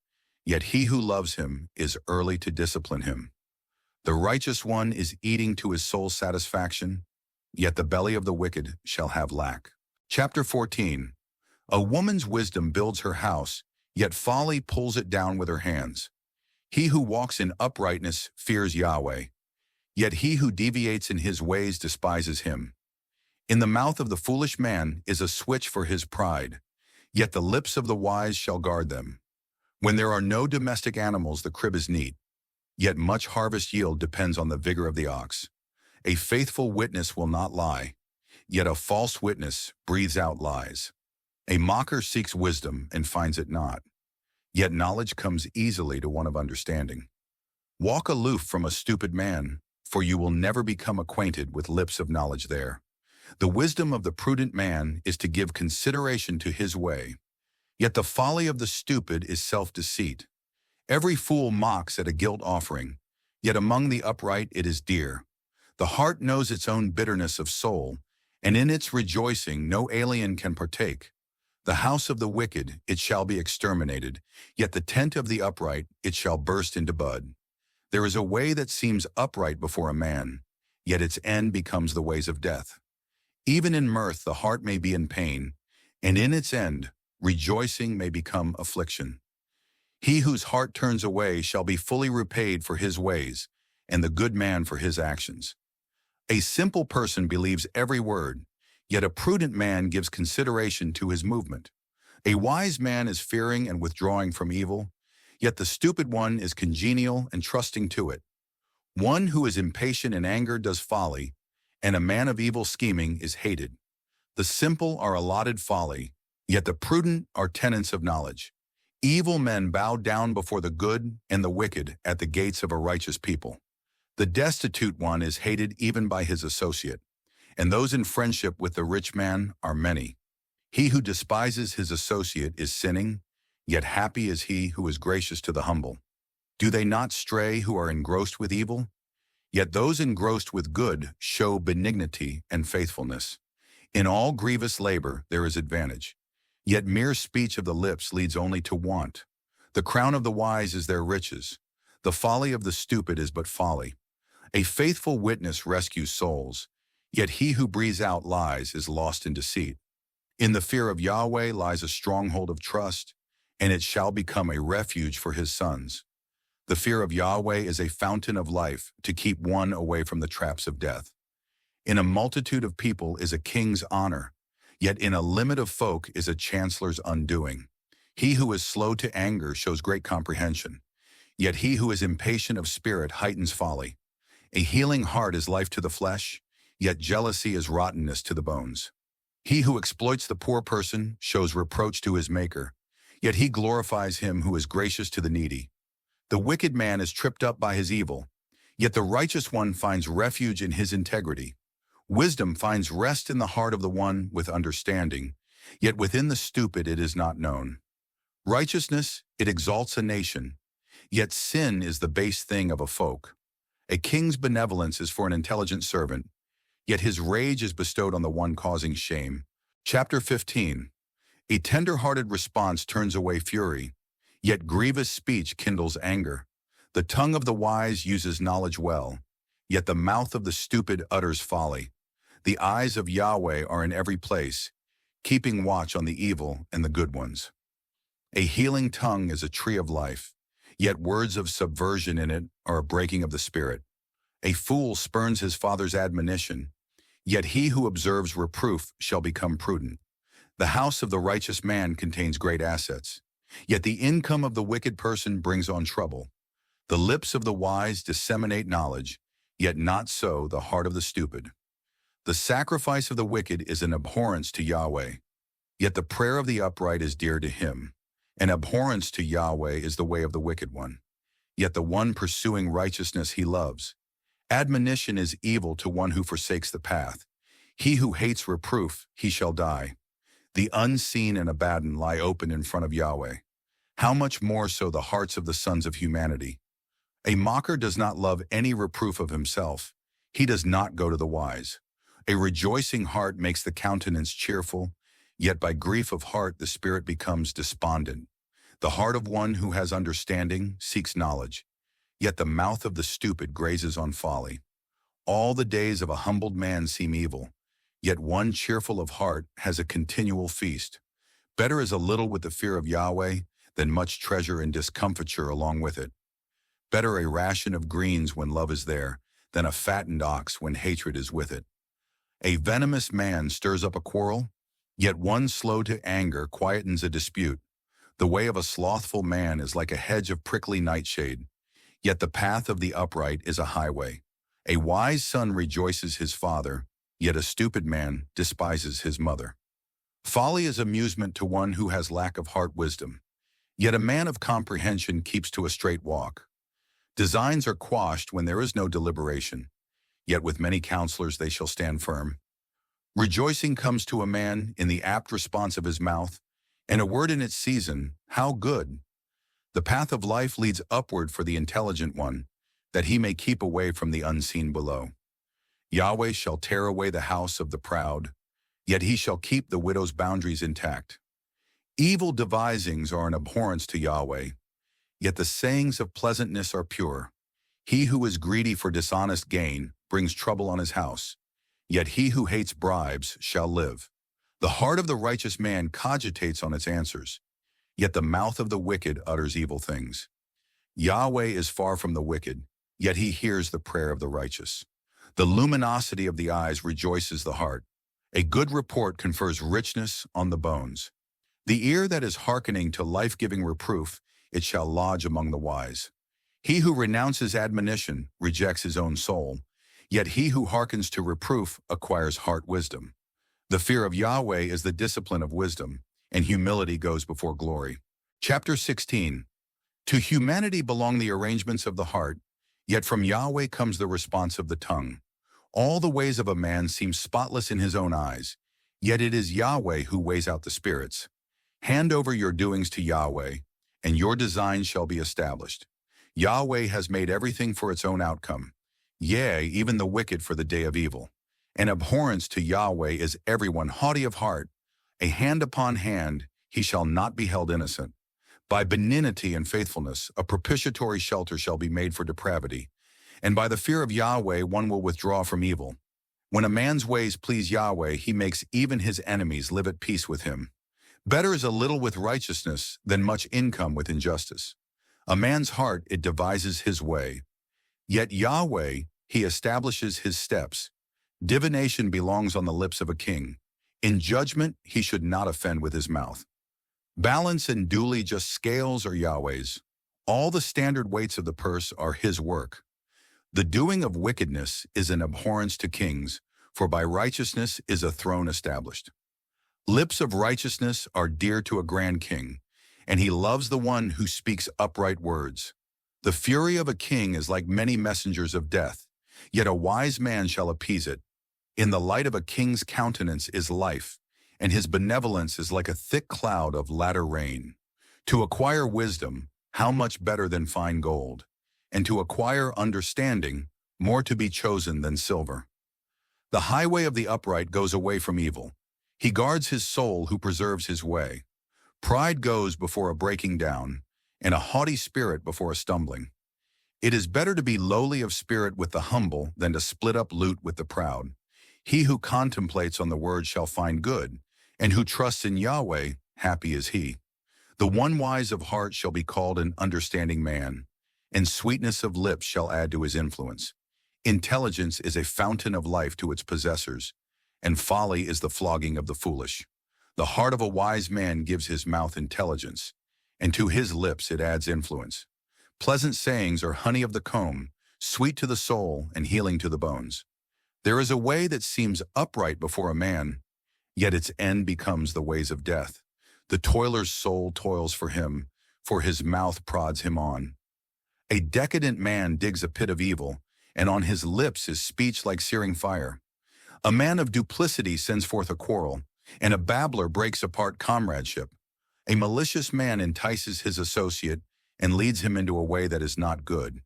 yet he who loves him is early to discipline him. The righteous one is eating to his soul's satisfaction, yet the belly of the wicked shall have lack. Chapter 14. A woman's wisdom builds her house, yet folly pulls it down with her hands. He who walks in uprightness fears Yahweh, yet he who deviates in his ways despises him. In the mouth of the foolish man is a switch for his pride, yet the lips of the wise shall guard them. When there are no domestic animals, the crib is neat, yet much harvest yield depends on the vigor of the ox. A faithful witness will not lie, yet a false witness breathes out lies. A mocker seeks wisdom and finds it not, yet knowledge comes easily to one of understanding. Walk aloof from a stupid man, for you will never become acquainted with lips of knowledge there. The wisdom of the prudent man is to give consideration to his way, yet the folly of the stupid is self-deceit. Every fool mocks at a guilt offering, yet among the upright it is dear. The heart knows its own bitterness of soul, and in its rejoicing no alien can partake. The house of the wicked it shall be exterminated, yet the tent of the upright it shall burst into bud. There is a way that seems upright before a man, yet its end becomes the ways of death. Even in mirth the heart may be in pain, and in its end rejoicing may become affliction. He whose heart turns away shall be fully repaid for his ways, and the good man for his actions. A simple person believes every word, yet a prudent man gives consideration to his movement. A wise man is fearing and withdrawing from evil, yet the stupid one is congenial and trusting to it. One who is impatient in anger does folly, and a man of evil scheming is hated. The simple are allotted folly, yet the prudent are tenants of knowledge. Evil men bow down before the good and the wicked at the gates of a righteous people. The destitute one is hated even by his associate, and those in friendship with the rich man are many. He who despises his associate is sinning, yet happy is he who is gracious to the humble. Do they not stray who are engrossed with evil? Yet those engrossed with good show benignity and faithfulness. In all grievous labor there is advantage, yet mere speech of the lips leads only to want. The crown of the wise is their riches. The folly of the stupid is but folly. A faithful witness rescues souls, yet he who breathes out lies is lost in deceit. In the fear of Yahweh lies a stronghold of trust, and it shall become a refuge for his sons. The fear of Yahweh is a fountain of life to keep one away from the traps of death. In a multitude of people is a king's honor, yet in a limit of folk is a chancellor's undoing. He who is slow to anger shows great comprehension, yet he who is impatient of spirit heightens folly. A healing heart is life to the flesh, yet jealousy is rottenness to the bones. He who exploits the poor person shows reproach to his maker, yet he glorifies him who is gracious to the needy. The wicked man is tripped up by his evil, yet the righteous one finds refuge in his integrity. Wisdom finds rest in the heart of the one with understanding, yet within the stupid it is not known. Righteousness, it exalts a nation, yet sin is the base thing of a folk. A king's benevolence is for an intelligent servant, yet his rage is bestowed on the one causing shame. Chapter 15. A tender-hearted response turns away fury, yet grievous speech kindles anger. The tongue of the wise uses knowledge well, yet the mouth of the stupid utters folly. The eyes of Yahweh are in every place, keeping watch on the evil and the good ones. A healing tongue is a tree of life, yet words of subversion in it are a breaking of the spirit. A fool spurns his father's admonition, yet he who observes reproof shall become prudent. The house of the righteous man contains great assets, Yet the income of the wicked person brings on trouble. The lips of the wise disseminate knowledge, yet not so the heart of the stupid. The sacrifice of the wicked is an abhorrence to Yahweh, yet the prayer of the upright is dear to him. An abhorrence to Yahweh is the way of the wicked one, yet the one pursuing righteousness he loves. Admonition is evil to one who forsakes the path. He who hates reproof, he shall die. The unseen and Abaddon lie open in front of Yahweh. How much more so the hearts of the sons of humanity? A mocker does not love any reproof of himself. He does not go to the wise. A rejoicing heart makes the countenance cheerful, yet by grief of heart the spirit becomes despondent. The heart of one who has understanding seeks knowledge, yet the mouth of the stupid grazes on folly. All the days of a humbled man seem evil, yet one cheerful of heart has a continual feast. Better is a little with the fear of Yahweh than much treasure and discomfiture along with it. Better a ration of greens when love is there than a fattened ox when hatred is with it. A venomous man stirs up a quarrel, yet one slow to anger quietens a dispute. The way of a slothful man is like a hedge of prickly nightshade, yet the path of the upright is a highway. A wise son rejoices his father, yet a stupid man despises his mother. Folly is amusement to one who has lack of heart wisdom, yet a man of comprehension keeps to a straight walk. Designs are quashed when there is no deliberation, yet with many counselors they shall stand firm. Rejoicing comes to a man in the apt response of his mouth, and a word in its season, how good! The path of life leads upward for the intelligent one, that he may keep away from the unseen below. Yahweh shall tear away the house of the proud, yet he shall keep the widow's boundaries intact. Evil devisings are an abhorrence to Yahweh, yet the sayings of pleasantness are pure. He who is greedy for dishonest gain brings trouble on his house, yet he who hates bribes shall live. The heart of the righteous man cogitates on its answers, yet the mouth of the wicked utters evil things. Yahweh is far from the wicked, yet he hears the prayer of the righteous. The luminosity of the eyes rejoices the heart. A good report confers richness on the bones. The ear that is hearkening to life-giving reproof, it shall lodge among the wise. He who renounces admonition rejects his own soul, yet he who hearkens to reproof acquires heart wisdom. The fear of Yahweh is the discipline of wisdom, and humility goes before glory. Chapter 16. To humanity belong the arrangements of the heart, yet from Yahweh comes the response of the tongue. All the ways of a man seem spotless in his own eyes, yet it is Yahweh who weighs out the spirits. Hand over your doings to Yahweh, and your design shall be established. Yahweh has made everything for its own outcome, yea, even the wicked for the day of evil. An abhorrence to Yahweh is everyone haughty of heart. A hand upon hand, he shall not be held innocent. By benignity and faithfulness, a propitiatory shelter shall be made for depravity, and by the fear of Yahweh one will withdraw from evil. When a man's ways please Yahweh, he makes even his enemies live at peace with him. Better is a little with righteousness than much income with injustice. A man's heart, it devises his way, yet Yahweh, he establishes his steps. Divination belongs on the lips of a king. In judgment, he should not offend with his mouth. Balance and duly just scales are Yahweh's. All the standard weights of the purse are his work. The doing of wickedness is an abhorrence to kings, for by righteousness is a throne established. Lips of righteousness are dear to a grand king, and he loves the one who speaks upright words. The fury of a king is like many messengers of death, yet a wise man shall appease it. In the light of a king's countenance is life, and his benevolence is like a thick cloud of latter rain. To acquire wisdom, how much better than fine gold, and to acquire understanding, more to be chosen than silver. The highway of the upright goes away from evil. He guards his soul who preserves his way. Pride goes before a breaking down, and a haughty spirit before a stumbling. It is better to be lowly of spirit with the humble than to split up loot with the proud. He who contemplates on the word shall find good, and who trusts in Yahweh, happy is he. The one wise of heart shall be called an understanding man, and sweetness of lips shall add to his influence. Intelligence is a fountain of life to its possessors, and folly is the flogging of the foolish. The heart of a wise man gives his mouth intelligence, and to his lips it adds influence. Pleasant sayings are honey of the comb, sweet to the soul and healing to the bones. There is a way that seems upright before a man, yet its end becomes the ways of death. The toiler's soul toils for his mouth prods him on. A decadent man digs a pit of evil, and on his lips is speech like searing fire. A man of duplicity sends forth a quarrel, and a babbler breaks apart comradeship. A malicious man entices his associate and leads him into a way that is not good.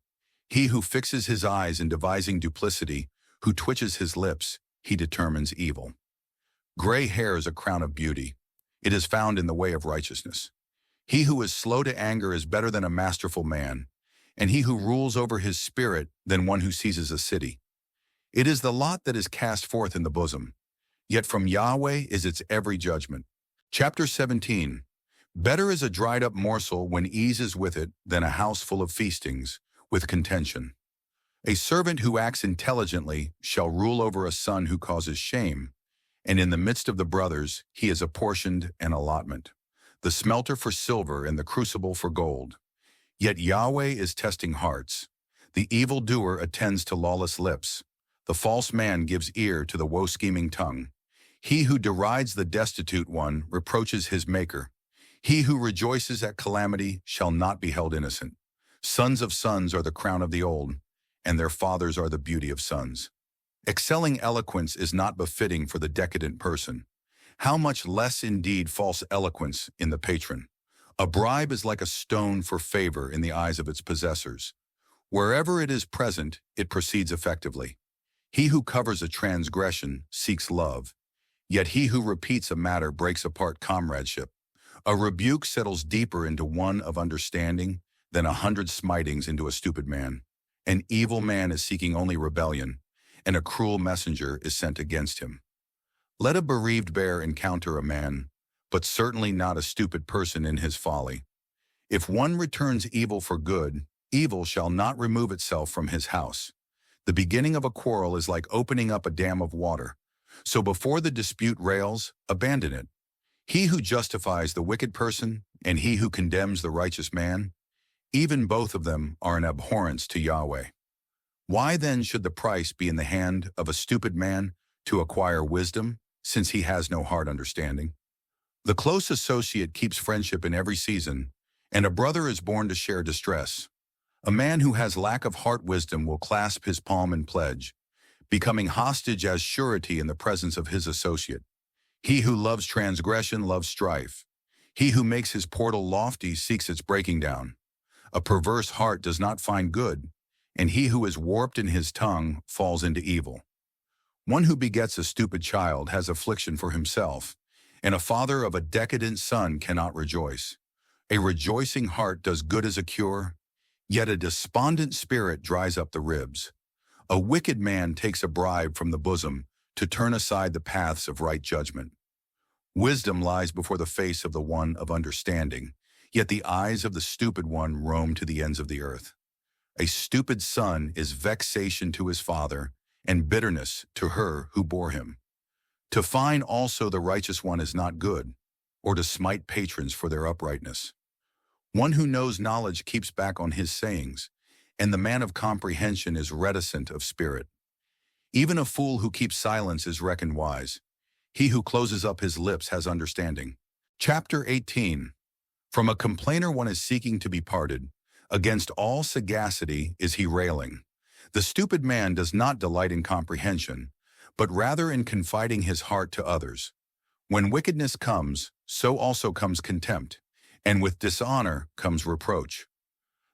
He who fixes his eyes in devising duplicity, who twitches his lips, he determines evil. Gray hair is a crown of beauty. It is found in the way of righteousness. He who is slow to anger is better than a masterful man, and he who rules over his spirit than one who seizes a city. It is the lot that is cast forth in the bosom, yet from Yahweh is its every judgment. Chapter 17. Better is a dried-up morsel when ease is with it than a house full of feastings, with contention. A servant who acts intelligently shall rule over a son who causes shame, and in the midst of the brothers he is apportioned an allotment, the smelter for silver and the crucible for gold. Yet Yahweh is testing hearts. The evildoer attends to lawless lips. The false man gives ear to the woe-scheming tongue. He who derides the destitute one reproaches his maker. He who rejoices at calamity shall not be held innocent. Sons of sons are the crown of the old, and their fathers are the beauty of sons. Excelling eloquence is not befitting for the decadent person. How much less indeed false eloquence in the patron. A bribe is like a stone for favor in the eyes of its possessors. Wherever it is present, it proceeds effectively. He who covers a transgression seeks love, yet he who repeats a matter breaks apart comradeship. A rebuke settles deeper into one of understanding than 100 smitings into a stupid man. An evil man is seeking only rebellion, and a cruel messenger is sent against him. Let a bereaved bear encounter a man, but certainly not a stupid person in his folly. If one returns evil for good, evil shall not remove itself from his house. The beginning of a quarrel is like opening up a dam of water. So before the dispute rails, abandon it. He who justifies the wicked person and he who condemns the righteous man, even both of them are an abhorrence to Yahweh. Why then should the price be in the hand of a stupid man to acquire wisdom, since he has no hard understanding? The close associate keeps friendship in every season, and a brother is born to share distress. A man who has lack of heart wisdom will clasp his palm in pledge, becoming hostage as surety in the presence of his associate. He who loves transgression loves strife. He who makes his portal lofty seeks its breaking down. A perverse heart does not find good, and he who is warped in his tongue falls into evil. One who begets a stupid child has affliction for himself, and a father of a decadent son cannot rejoice. A rejoicing heart does good as a cure, yet a despondent spirit dries up the ribs. A wicked man takes a bribe from the bosom to turn aside the paths of right judgment. Wisdom lies before the face of the one of understanding, yet the eyes of the stupid one roam to the ends of the earth. A stupid son is vexation to his father, and bitterness to her who bore him. To fine also the righteous one is not good, or to smite patrons for their uprightness. One who knows knowledge keeps back on his sayings, and the man of comprehension is reticent of spirit. Even a fool who keeps silence is reckoned wise. He who closes up his lips has understanding. Chapter 18. From a complainer one is seeking to be parted. Against all sagacity is he railing. The stupid man does not delight in comprehension, but rather in confiding his heart to others. When wickedness comes, so also comes contempt, and with dishonor comes reproach.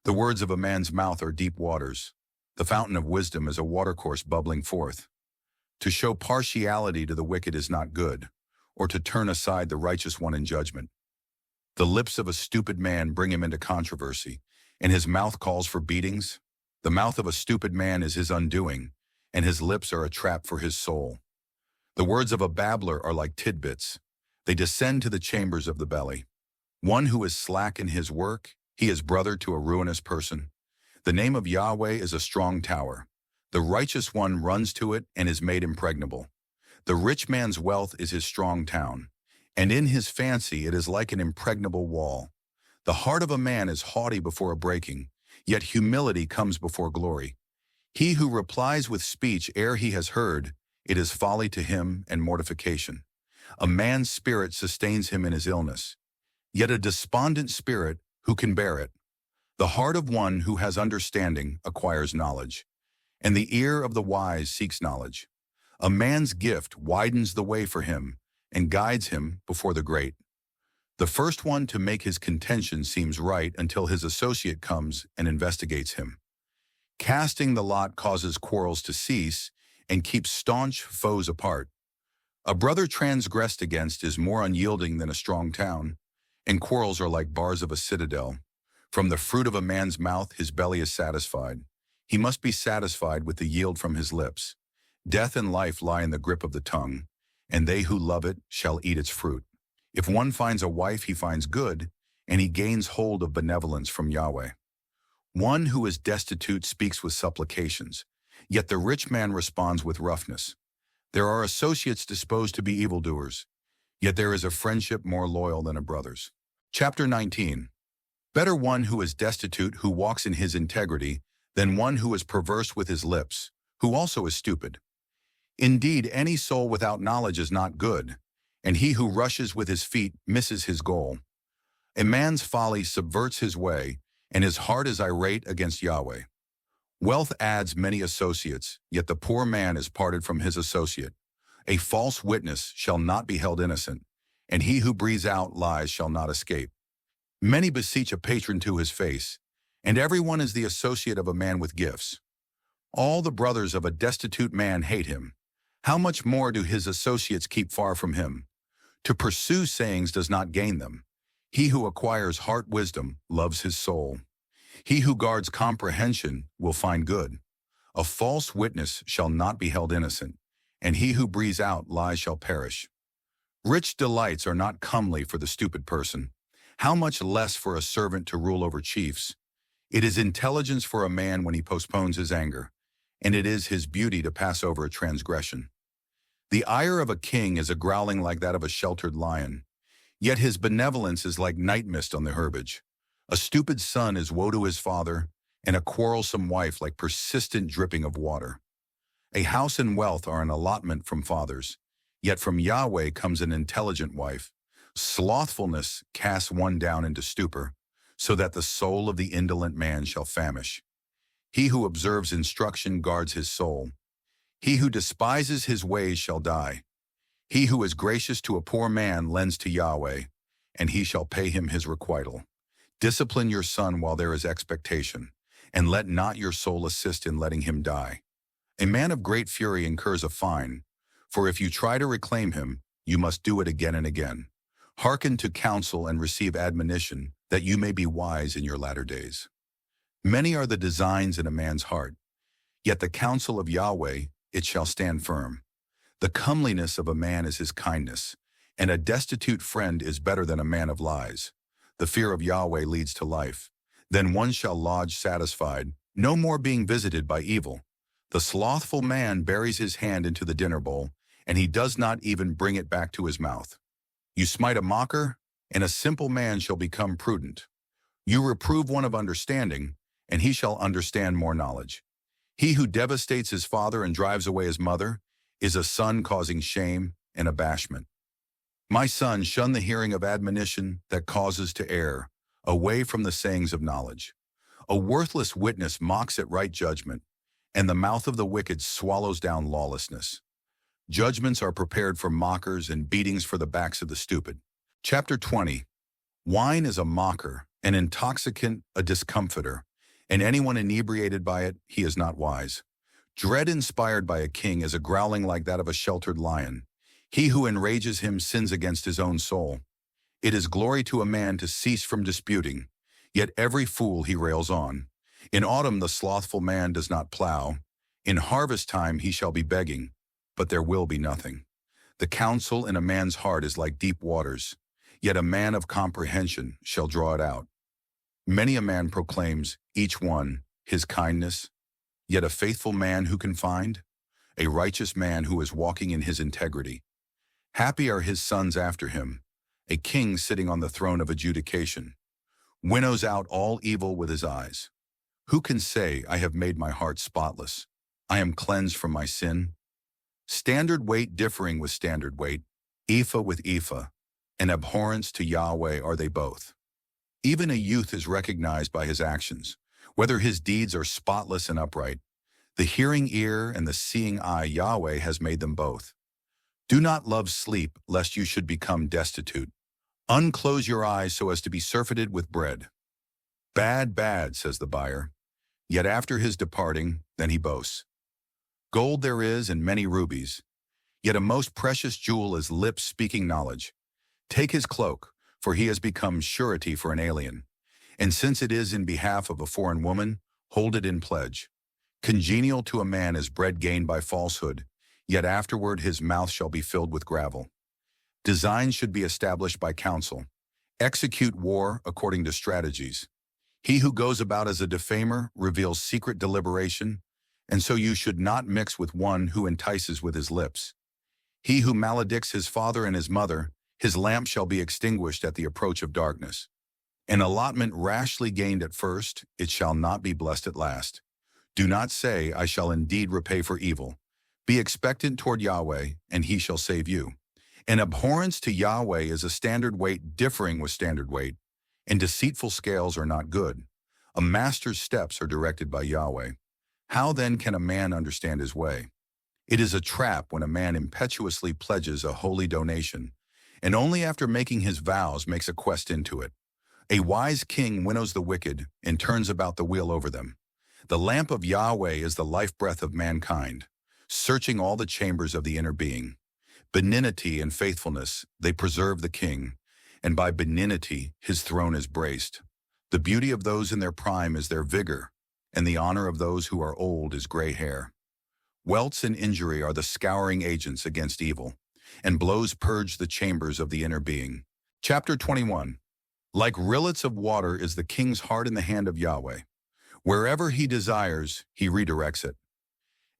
The words of a man's mouth are deep waters. The fountain of wisdom is a watercourse bubbling forth. To show partiality to the wicked is not good, or to turn aside the righteous one in judgment. The lips of a stupid man bring him into controversy, and his mouth calls for beatings. The mouth of a stupid man is his undoing, and his lips are a trap for his soul. The words of a babbler are like tidbits. They descend to the chambers of the belly. One who is slack in his work, he is brother to a ruinous person. The name of Yahweh is a strong tower. The righteous one runs to it and is made impregnable. The rich man's wealth is his strong town, and in his fancy it is like an impregnable wall. The heart of a man is haughty before a breaking, yet humility comes before glory. He who replies with speech ere he has heard, it is folly to him and mortification. A man's spirit sustains him in his illness, yet a despondent spirit, who can bear it? The heart of one who has understanding acquires knowledge, and the ear of the wise seeks knowledge. A man's gift widens the way for him and guides him before the great. The first one to make his contention seems right until his associate comes and investigates him. Casting the lot causes quarrels to cease and keeps staunch foes apart. A brother transgressed against is more unyielding than a strong town, and quarrels are like bars of a citadel. From the fruit of a man's mouth his belly is satisfied. He must be satisfied with the yield from his lips. Death and life lie in the grip of the tongue, and they who love it shall eat its fruit. If one finds a wife, he finds good, and he gains hold of benevolence from Yahweh. One who is destitute speaks with supplications, yet the rich man responds with roughness. There are associates disposed to be evildoers, yet there is a friendship more loyal than a brother's. Chapter 19. Better one who is destitute, who walks in his integrity, than one who is perverse with his lips, who also is stupid. Indeed, any soul without knowledge is not good, and he who rushes with his feet misses his goal. A man's folly subverts his way, and his heart is irate against Yahweh. Wealth adds many associates, yet the poor man is parted from his associate. A false witness shall not be held innocent, and he who breathes out lies shall not escape. Many beseech a patron to his face, and everyone is the associate of a man with gifts. All the brothers of a destitute man hate him. How much more do his associates keep far from him? To pursue sayings does not gain them. He who acquires heart wisdom loves his soul. He who guards comprehension will find good. A false witness shall not be held innocent, and he who breathes out lies shall perish. Rich delights are not comely for the stupid person. How much less for a servant to rule over chiefs? It is intelligence for a man when he postpones his anger, and it is his beauty to pass over a transgression. The ire of a king is a growling like that of a sheltered lion, yet his benevolence is like night mist on the herbage. A stupid son is woe to his father, and a quarrelsome wife like persistent dripping of water. A house and wealth are an allotment from fathers, yet from Yahweh comes an intelligent wife. Slothfulness casts one down into stupor, so that the soul of the indolent man shall famish. He who observes instruction guards his soul. He who despises his ways shall die. He who is gracious to a poor man lends to Yahweh, and he shall pay him his requital. Discipline your son while there is expectation, and let not your soul assist in letting him die. A man of great fury incurs a fine, for if you try to reclaim him, you must do it again and again. Hearken to counsel and receive admonition, that you may be wise in your latter days. Many are the designs in a man's heart, yet the counsel of Yahweh, it shall stand firm. The comeliness of a man is his kindness, and a destitute friend is better than a man of lies. The fear of Yahweh leads to life. Then one shall lodge satisfied, no more being visited by evil. The slothful man buries his hand into the dinner bowl, and he does not even bring it back to his mouth. You smite a mocker, and a simple man shall become prudent. You reprove one of understanding, and he shall understand more knowledge. He who devastates his father and drives away his mother is a son causing shame and abashment. My son, shun the hearing of admonition that causes to err, away from the sayings of knowledge. A worthless witness mocks at right judgment, and the mouth of the wicked swallows down lawlessness. Judgments are prepared for mockers and beatings for the backs of the stupid. Chapter 20. Wine is a mocker, an intoxicant, a discomfitor, and anyone inebriated by it, he is not wise. Dread inspired by a king is a growling like that of a sheltered lion. He who enrages him sins against his own soul. It is glory to a man to cease from disputing, yet every fool he rails on. In autumn the slothful man does not plow. In harvest time he shall be begging, but there will be nothing. The counsel in a man's heart is like deep waters, yet a man of comprehension shall draw it out. Many a man proclaims, each one, his kindness, yet a faithful man who can find? A righteous man who is walking in his integrity. Happy are his sons after him, a king sitting on the throne of adjudication. winnows out all evil with his eyes. Who can say, I have made my heart spotless? I am cleansed from my sin? Standard weight differing with standard weight, ephah with ephah, and abhorrence to Yahweh are they both. Even a youth is recognized by his actions, whether his deeds are spotless and upright. The hearing ear and the seeing eye Yahweh has made them both. Do not love sleep, lest you should become destitute. Unclose your eyes so as to be surfeited with bread. Bad, bad, says the buyer. Yet after his departing, then he boasts. Gold there is and many rubies, yet a most precious jewel is lips speaking knowledge. Take his cloak, for he has become surety for an alien. And since it is in behalf of a foreign woman, hold it in pledge. Congenial to a man is bread gained by falsehood, yet afterward his mouth shall be filled with gravel. Designs should be established by counsel. Execute war according to strategies. He who goes about as a defamer reveals secret deliberation, and so you should not mix with one who entices with his lips. He who maledicts his father and his mother, his lamp shall be extinguished at the approach of darkness. An allotment rashly gained at first, it shall not be blessed at last. Do not say, I shall indeed repay for evil. Be expectant toward Yahweh, and he shall save you. An abhorrence to Yahweh is a standard weight differing with standard weight, and deceitful scales are not good. A master's steps are directed by Yahweh. How then can a man understand his way? It is a trap when a man impetuously pledges a holy donation, and only after making his vows makes a quest into it. A wise king winnows the wicked and turns about the wheel over them. The lamp of Yahweh is the life breath of mankind, searching all the chambers of the inner being. Benignity and faithfulness, they preserve the king, and by benignity his throne is braced. The beauty of those in their prime is their vigor, and the honor of those who are old is gray hair. Welts and injury are the scouring agents against evil, and blows purge the chambers of the inner being. Chapter 21. Like rillets of water is the king's heart in the hand of Yahweh. Wherever he desires, he redirects it.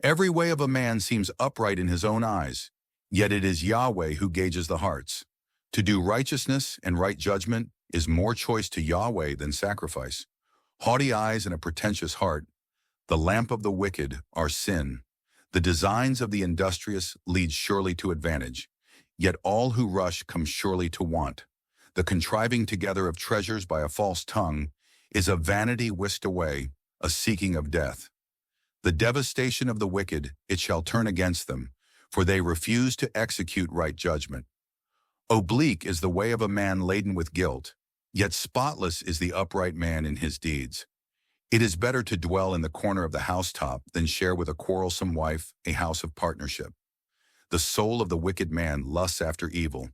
Every way of a man seems upright in his own eyes, yet it is Yahweh who gauges the hearts. To do righteousness and right judgment is more choice to Yahweh than sacrifice. Haughty eyes and a pretentious heart, the lamp of the wicked, are sin. The designs of the industrious lead surely to advantage, yet all who rush come surely to want. The contriving together of treasures by a false tongue is a vanity whisked away, a seeking of death. The devastation of the wicked, it shall turn against them, for they refuse to execute right judgment. Oblique is the way of a man laden with guilt, yet spotless is the upright man in his deeds. It is better to dwell in the corner of the housetop than share with a quarrelsome wife a house of partnership. The soul of the wicked man lusts after evil.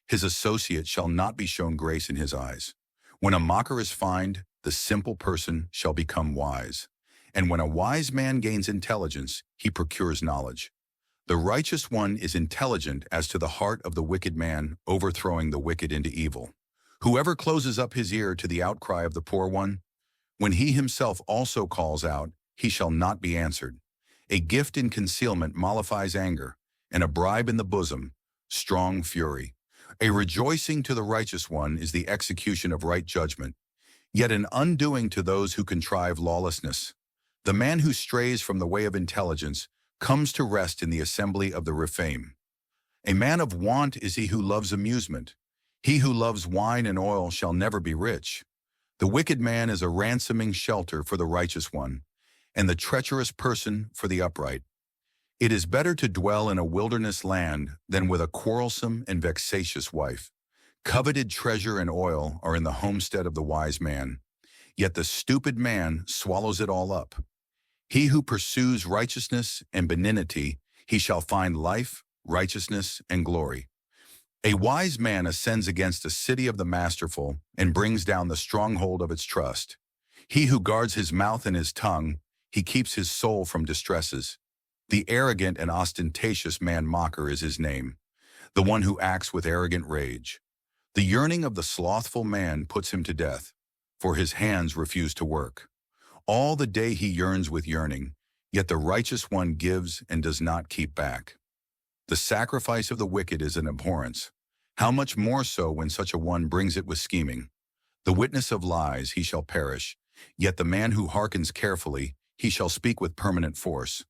His associate shall not be shown grace in his eyes. When a mocker is fined, the simple person shall become wise. And when a wise man gains intelligence, he procures knowledge. The righteous one is intelligent as to the heart of the wicked man, overthrowing the wicked into evil. Whoever closes up his ear to the outcry of the poor one, when he himself also calls out, he shall not be answered. A gift in concealment mollifies anger, and a bribe in the bosom, strong fury. A rejoicing to the righteous one is the execution of right judgment, yet an undoing to those who contrive lawlessness. The man who strays from the way of intelligence comes to rest in the assembly of the Rephaim. A man of want is he who loves amusement. He who loves wine and oil shall never be rich. The wicked man is a ransoming shelter for the righteous one, and the treacherous person for the upright. It is better to dwell in a wilderness land than with a quarrelsome and vexatious wife. Coveted treasure and oil are in the homestead of the wise man, yet the stupid man swallows it all up. He who pursues righteousness and benignity, he shall find life, righteousness, and glory. A wise man ascends against a city of the masterful and brings down the stronghold of its trust. He who guards his mouth and his tongue, he keeps his soul from distresses. The arrogant and ostentatious man mocker is his name, the one who acts with arrogant rage. The yearning of the slothful man puts him to death, for his hands refuse to work. All the day he yearns with yearning, yet the righteous one gives and does not keep back. The sacrifice of the wicked is an abhorrence. How much more so when such a one brings it with scheming? The witness of lies, he shall perish. Yet the man who hearkens carefully, he shall speak with permanent force.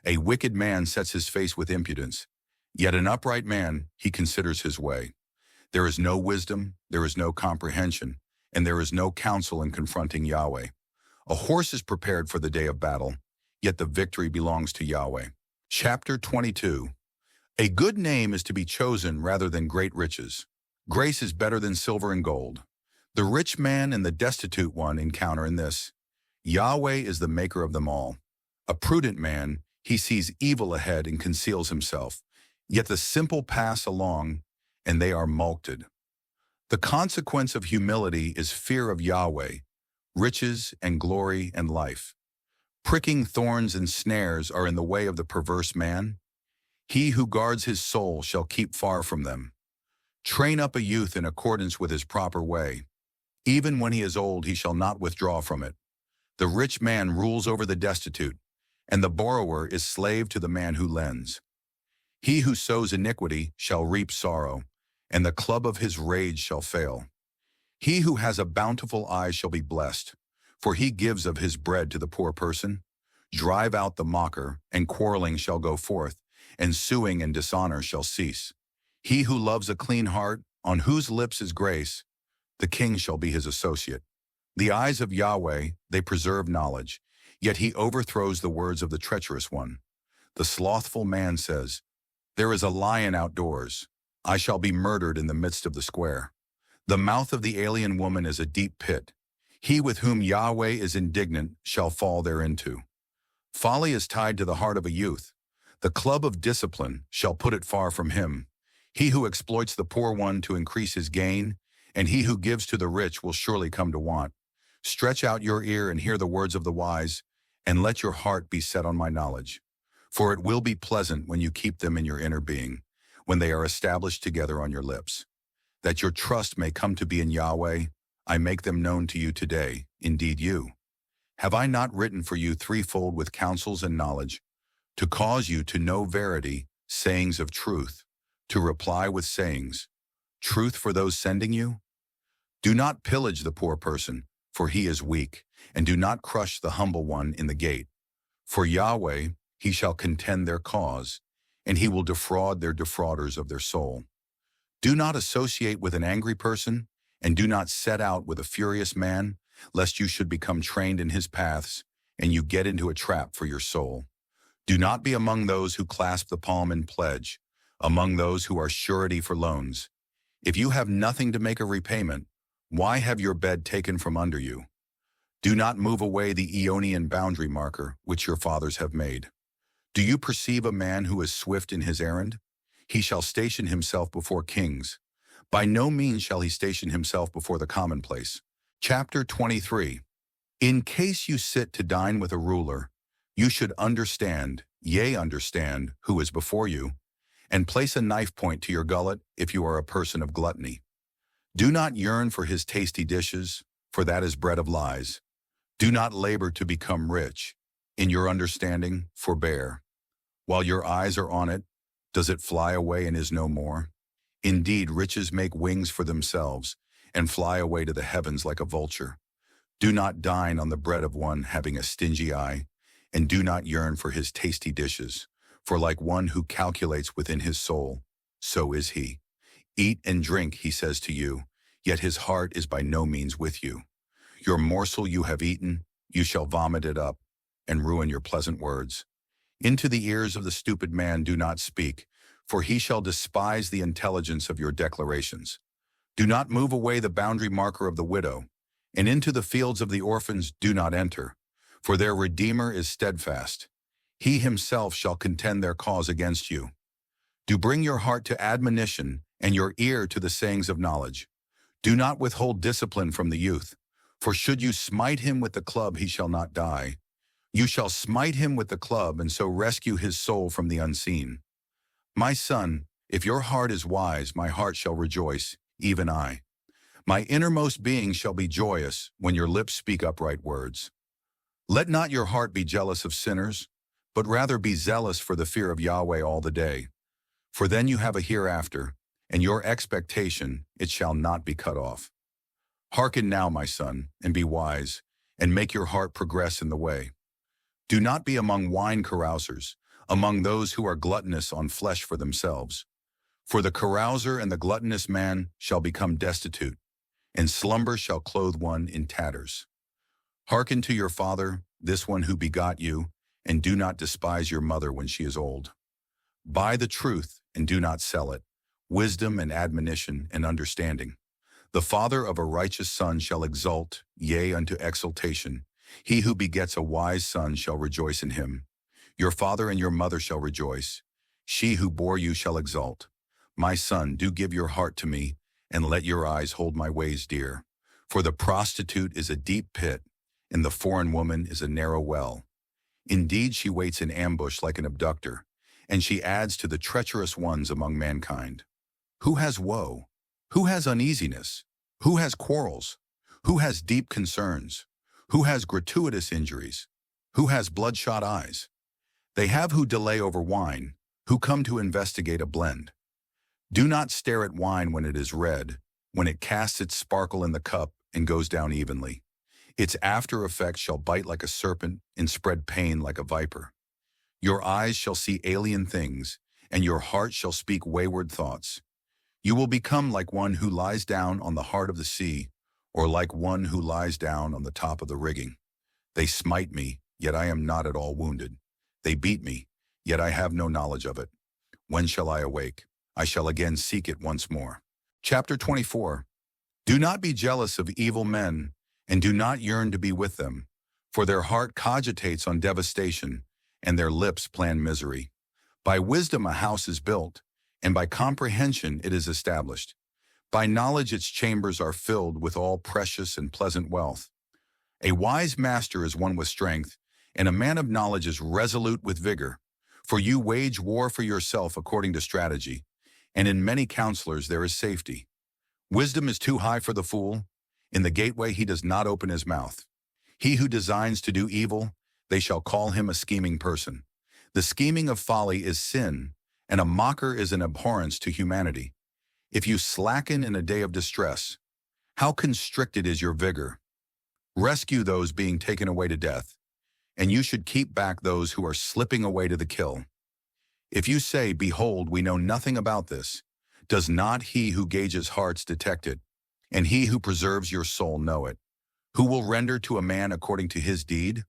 A wicked man sets his face with impudence. Yet an upright man, he considers his way. There is no wisdom, there is no comprehension, and there is no counsel in confronting Yahweh. A horse is prepared for the day of battle, yet the victory belongs to Yahweh. Chapter 22. A good name is to be chosen rather than great riches. Grace is better than silver and gold. The rich man and the destitute one encounter in this. Yahweh is the maker of them all. A prudent man, he sees evil ahead and conceals himself. Yet the simple pass along, and they are mulcted. The consequence of humility is fear of Yahweh, riches and glory and life. Pricking thorns and snares are in the way of the perverse man. He who guards his soul shall keep far from them. Train up a youth in accordance with his proper way. Even when he is old, he shall not withdraw from it. The rich man rules over the destitute, and the borrower is slave to the man who lends. He who sows iniquity shall reap sorrow, and the club of his rage shall fail. He who has a bountiful eye shall be blessed, for he gives of his bread to the poor person. Drive out the mocker, and quarreling shall go forth, and suing and dishonor shall cease. He who loves a clean heart, on whose lips is grace, the king shall be his associate. The eyes of Yahweh, they preserve knowledge, yet he overthrows the words of the treacherous one. The slothful man says, "There is a lion outdoors. I shall be murdered in the midst of the square." The mouth of the alien woman is a deep pit. He with whom Yahweh is indignant shall fall thereinto. Folly is tied to the heart of a youth. The club of discipline shall put it far from him. He who exploits the poor one to increase his gain, and he who gives to the rich will surely come to want. Stretch out your ear and hear the words of the wise, and let your heart be set on my knowledge. For it will be pleasant when you keep them in your inner being, when they are established together on your lips. That your trust may come to be in Yahweh, I make them known to you today, indeed you. Have I not written for you threefold with counsels and knowledge, to cause you to know verity, sayings of truth, to reply with sayings, truth for those sending you? Do not pillage the poor person, for he is weak, and do not crush the humble one in the gate. For Yahweh, he shall contend their cause, and he will defraud their defrauders of their soul. Do not associate with an angry person, and do not set out with a furious man, lest you should become trained in his paths, and you get into a trap for your soul. Do not be among those who clasp the palm in pledge, among those who are surety for loans. If you have nothing to make a repayment, why have your bed taken from under you? Do not move away the Aeonian boundary marker which your fathers have made. Do you perceive a man who is swift in his errand? He shall station himself before kings. By no means shall he station himself before the commonplace. Chapter 23. In case you sit to dine with a ruler, you should understand, yea, understand, who is before you, and place a knife point to your gullet if you are a person of gluttony. Do not yearn for his tasty dishes, for that is bread of lies. Do not labor to become rich. In your understanding, forbear. While your eyes are on it, does it fly away and is no more? Indeed, riches make wings for themselves, and fly away to the heavens like a vulture. Do not dine on the bread of one having a stingy eye, and do not yearn for his tasty dishes, for like one who calculates within his soul, so is he. Eat and drink, he says to you, yet his heart is by no means with you. Your morsel you have eaten, you shall vomit it up, and ruin your pleasant words. Into the ears of the stupid man do not speak, for he shall despise the intelligence of your declarations. Do not move away the boundary marker of the widow, and into the fields of the orphans do not enter, for their Redeemer is steadfast. He himself shall contend their cause against you. Do bring your heart to admonition, and your ear to the sayings of knowledge. Do not withhold discipline from the youth, for should you smite him with the club, he shall not die. You shall smite him with the club, and so rescue his soul from the unseen. My son, if your heart is wise, my heart shall rejoice, even I. My innermost being shall be joyous when your lips speak upright words. Let not your heart be jealous of sinners, but rather be zealous for the fear of Yahweh all the day. For then you have a hereafter, and your expectation, it shall not be cut off. Hearken now, my son, and be wise, and make your heart progress in the way. Do not be among wine carousers, among those who are gluttonous on flesh for themselves. For the carouser and the gluttonous man shall become destitute, and slumber shall clothe one in tatters. Hearken to your father, this one who begot you, and do not despise your mother when she is old. Buy the truth, and do not sell it, wisdom and admonition and understanding. The father of a righteous son shall exult, yea, unto exultation. He who begets a wise son shall rejoice in him. Your father and your mother shall rejoice. She who bore you shall exult. My son, do give your heart to me, and let your eyes hold my ways dear. For the prostitute is a deep pit, and the foreign woman is a narrow well. Indeed, she waits in ambush like an abductor, and she adds to the treacherous ones among mankind. Who has woe? Who has uneasiness? Who has quarrels? Who has deep concerns? Who has gratuitous injuries? Who has bloodshot eyes? They have who delay over wine, who come to investigate a blend. Do not stare at wine when it is red, when it casts its sparkle in the cup and goes down evenly. Its after effects shall bite like a serpent and spread pain like a viper. Your eyes shall see alien things, and your heart shall speak wayward thoughts. You will become like one who lies down on the heart of the sea, or like one who lies down on the top of the rigging. They smite me, yet I am not at all wounded. They beat me, yet I have no knowledge of it. When shall I awake? I shall again seek it once more. Chapter 24. Do not be jealous of evil men, and do not yearn to be with them, for their heart cogitates on devastation, and their lips plan misery. By wisdom a house is built, and by comprehension it is established. By knowledge its chambers are filled with all precious and pleasant wealth. A wise master is one with strength, and a man of knowledge is resolute with vigor. For you wage war for yourself according to strategy, and in many counselors there is safety. Wisdom is too high for the fool. In the gateway he does not open his mouth. He who designs to do evil, they shall call him a scheming person. The scheming of folly is sin, and a mocker is an abhorrence to humanity. If you slacken in a day of distress, how constricted is your vigor? Rescue those being taken away to death, and you should keep back those who are slipping away to the kill. If you say, behold, we know nothing about this, does not he who gauges hearts detect it, and he who preserves your soul know it? Who will render to a man according to his deed?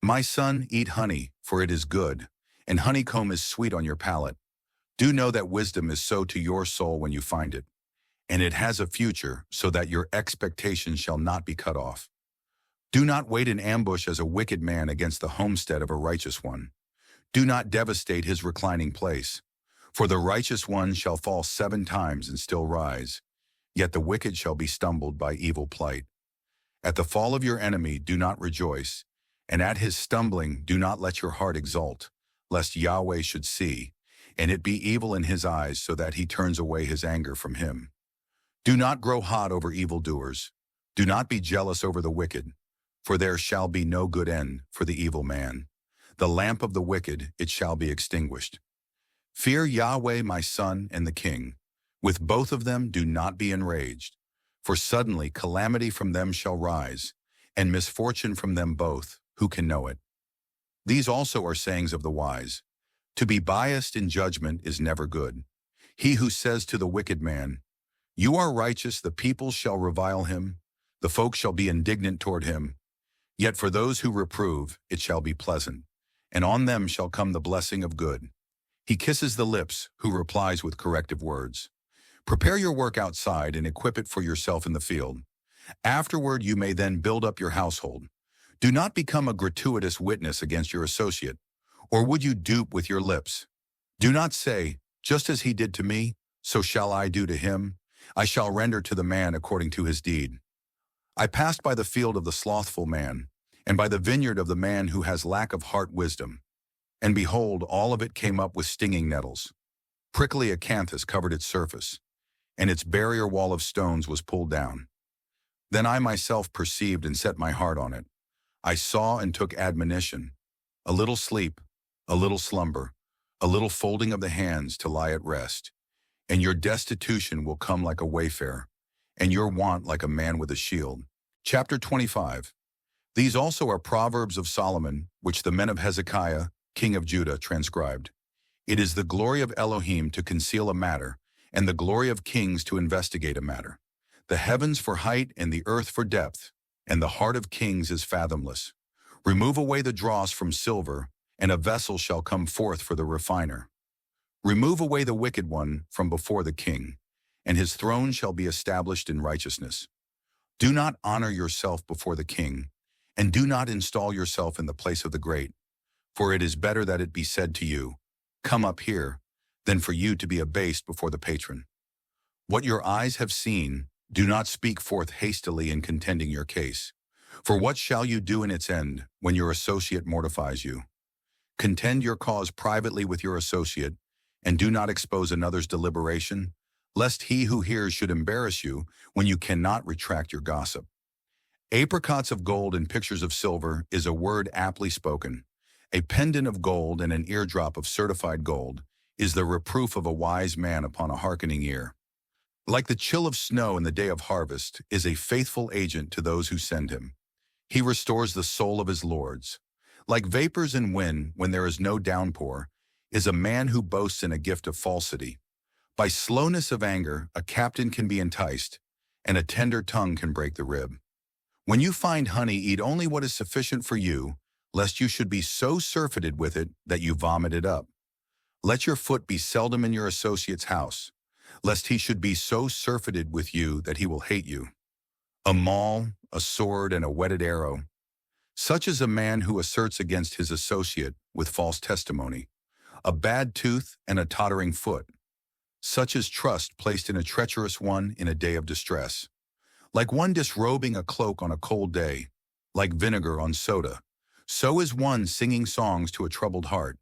My son, eat honey, for it is good, and honeycomb is sweet on your palate. Do know that wisdom is so to your soul when you find it, and it has a future so that your expectation shall not be cut off. Do not wait in ambush as a wicked man against the homestead of a righteous one. Do not devastate his reclining place, for the righteous one shall fall 7 times and still rise, yet the wicked shall be stumbled by evil plight. At the fall of your enemy do not rejoice, and at his stumbling do not let your heart exult, lest Yahweh should see, and it be evil in his eyes so that he turns away his anger from him. Do not grow hot over evildoers. Do not be jealous over the wicked, for there shall be no good end for the evil man. The lamp of the wicked, it shall be extinguished. Fear Yahweh, my son, and the king. With both of them do not be enraged, for suddenly calamity from them shall rise, and misfortune from them both. Who can know it? These also are sayings of the wise. To be biased in judgment is never good. He who says to the wicked man, you are righteous, the people shall revile him, the folk shall be indignant toward him. Yet for those who reprove, it shall be pleasant, and on them shall come the blessing of good. He kisses the lips who replies with corrective words. Prepare your work outside and equip it for yourself in the field. Afterward you may then build up your household. Do not become a gratuitous witness against your associate, or would you dupe with your lips? Do not say, just as he did to me, so shall I do to him. I shall render to the man according to his deed. I passed by the field of the slothful man, and by the vineyard of the man who has lack of heart wisdom. And behold, all of it came up with stinging nettles. Prickly acanthus covered its surface, and its barrier wall of stones was pulled down. Then I myself perceived and set my heart on it. I saw and took admonition. A little sleep, a little slumber, a little folding of the hands to lie at rest. And your destitution will come like a wayfarer, and your want like a man with a shield. Chapter 25. These also are Proverbs of Solomon, which the men of Hezekiah, king of Judah, transcribed. It is the glory of Elohim to conceal a matter, and the glory of kings to investigate a matter. The heavens for height and the earth for depth, and the heart of kings is fathomless. Remove away the dross from silver, and a vessel shall come forth for the refiner. Remove away the wicked one from before the king, and his throne shall be established in righteousness. Do not honor yourself before the king, and do not install yourself in the place of the great, for it is better that it be said to you, "Come up here," than for you to be abased before the patron. What your eyes have seen, do not speak forth hastily in contending your case. For what shall you do in its end when your associate mortifies you? Contend your cause privately with your associate, and do not expose another's deliberation, lest he who hears should embarrass you when you cannot retract your gossip. Apricots of gold and pictures of silver is a word aptly spoken. A pendant of gold and an eardrop of certified gold is the reproof of a wise man upon a hearkening ear. Like the chill of snow in the day of harvest is a faithful agent to those who send him. He restores the soul of his lords. Like vapors and wind when there is no downpour, is a man who boasts in a gift of falsity. By slowness of anger, a captain can be enticed, and a tender tongue can break the rib. When you find honey, eat only what is sufficient for you, lest you should be so surfeited with it that you vomit it up. Let your foot be seldom in your associate's house, lest he should be so surfeited with you that he will hate you. A maul, a sword, and a whetted arrow. Such is a man who asserts against his associate with false testimony. A bad tooth and a tottering foot. Such is trust placed in a treacherous one in a day of distress. Like one disrobing a cloak on a cold day, like vinegar on soda, so is one singing songs to a troubled heart.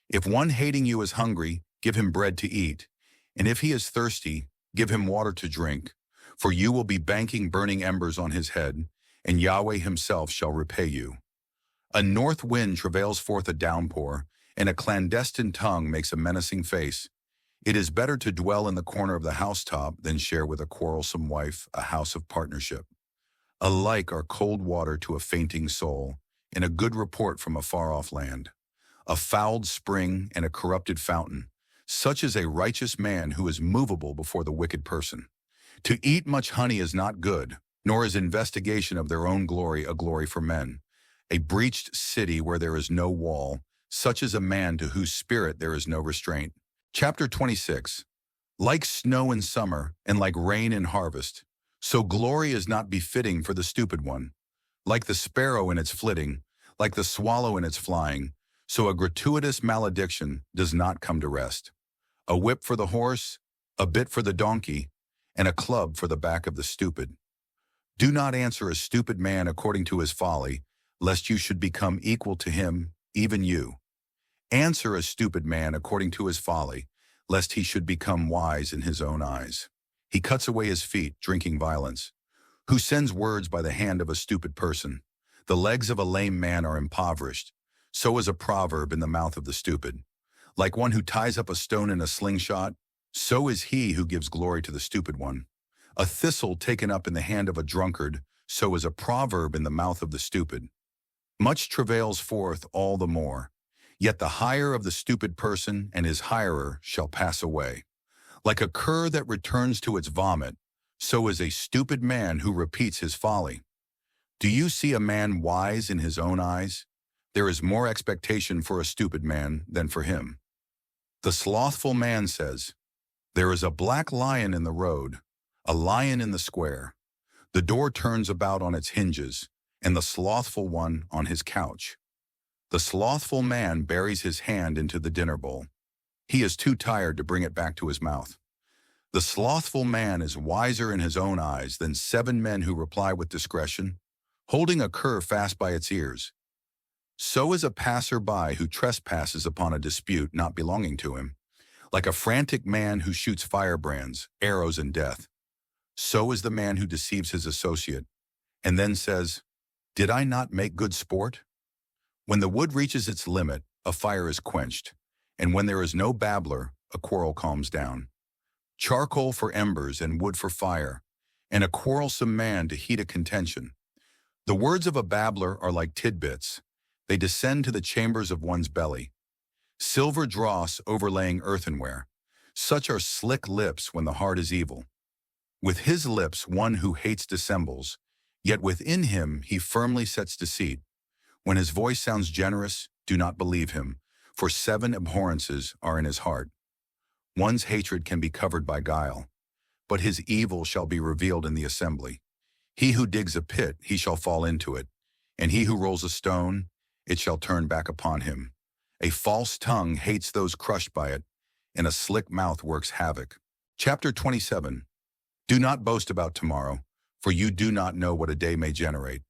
If one hating you is hungry, give him bread to eat, and if he is thirsty, give him water to drink, for you will be banking burning embers on his head, and Yahweh himself shall repay you. A north wind travails forth a downpour, and a clandestine tongue makes a menacing face. It is better to dwell in the corner of the housetop than share with a quarrelsome wife a house of partnership. Alike are cold water to a fainting soul, and a good report from a far-off land. A fouled spring and a corrupted fountain, such is a righteous man who is movable before the wicked person. To eat much honey is not good, nor is investigation of their own glory a glory for men. A breached city where there is no wall, such is a man to whose spirit there is no restraint. Chapter 26. Like snow in summer and like rain in harvest, so glory is not befitting for the stupid one. Like the sparrow in its flitting, like the swallow in its flying, so a gratuitous malediction does not come to rest. A whip for the horse, a bit for the donkey, and a club for the back of the stupid. Do not answer a stupid man according to his folly, lest you should become equal to him, even you. Answer a stupid man according to his folly, lest he should become wise in his own eyes. He cuts away his feet, drinking violence. Who sends words by the hand of a stupid person? The legs of a lame man are impoverished. So is a proverb in the mouth of the stupid. Like one who ties up a stone in a slingshot, so is he who gives glory to the stupid one. A thistle taken up in the hand of a drunkard, so is a proverb in the mouth of the stupid. Much travails forth all the more. Yet the hire of the stupid person and his hirer shall pass away. Like a cur that returns to its vomit, so is a stupid man who repeats his folly. Do you see a man wise in his own eyes? There is more expectation for a stupid man than for him. The slothful man says, "There is a black lion in the road, a lion in the square. The door turns about on its hinges, and the slothful one on his couch." The slothful man buries his hand into the dinner bowl. He is too tired to bring it back to his mouth. The slothful man is wiser in his own eyes than 7 men who reply with discretion, holding a cur fast by its ears. So is a passer-by who trespasses upon a dispute not belonging to him. Like a frantic man who shoots firebrands, arrows, and death. So is the man who deceives his associate, and then says, "Did I not make good sport?" When the wood reaches its limit, a fire is quenched, and when there is no babbler, a quarrel calms down. Charcoal for embers and wood for fire, and a quarrelsome man to heat a contention. The words of a babbler are like tidbits. They descend to the chambers of one's belly. Silver dross overlaying earthenware. Such are slick lips when the heart is evil. With his lips one who hates dissembles, yet within him he firmly sets deceit. When his voice sounds generous, do not believe him, for 7 abhorrences are in his heart. One's hatred can be covered by guile, but his evil shall be revealed in the assembly. He who digs a pit, he shall fall into it, and he who rolls a stone, it shall turn back upon him. A false tongue hates those crushed by it, and a slick mouth works havoc. Chapter 27. Do not boast about tomorrow, for you do not know what a day may generate.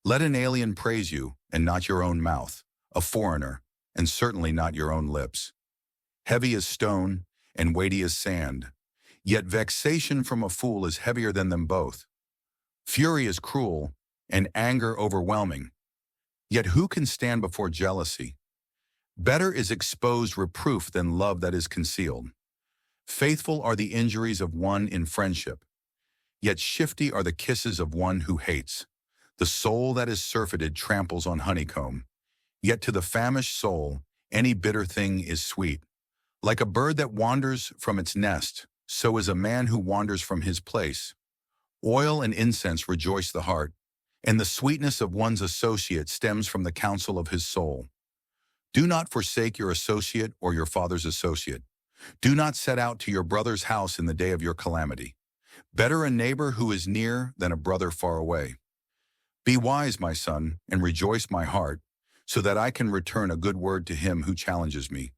Let an alien praise you, and not your own mouth, a foreigner, and certainly not your own lips. Heavy as stone, and weighty as sand, yet vexation from a fool is heavier than them both. Fury is cruel, and anger overwhelming. Yet who can stand before jealousy? Better is exposed reproof than love that is concealed. Faithful are the injuries of one in friendship, yet shifty are the kisses of one who hates. The soul that is surfeited tramples on honeycomb, yet to the famished soul any bitter thing is sweet. Like a bird that wanders from its nest, so is a man who wanders from his place. Oil and incense rejoice the heart, and the sweetness of one's associate stems from the counsel of his soul. Do not forsake your associate or your father's associate. Do not set out to your brother's house in the day of your calamity. Better a neighbor who is near than a brother far away. Be wise, my son, and rejoice my heart, so that I can return a good word to him who challenges me.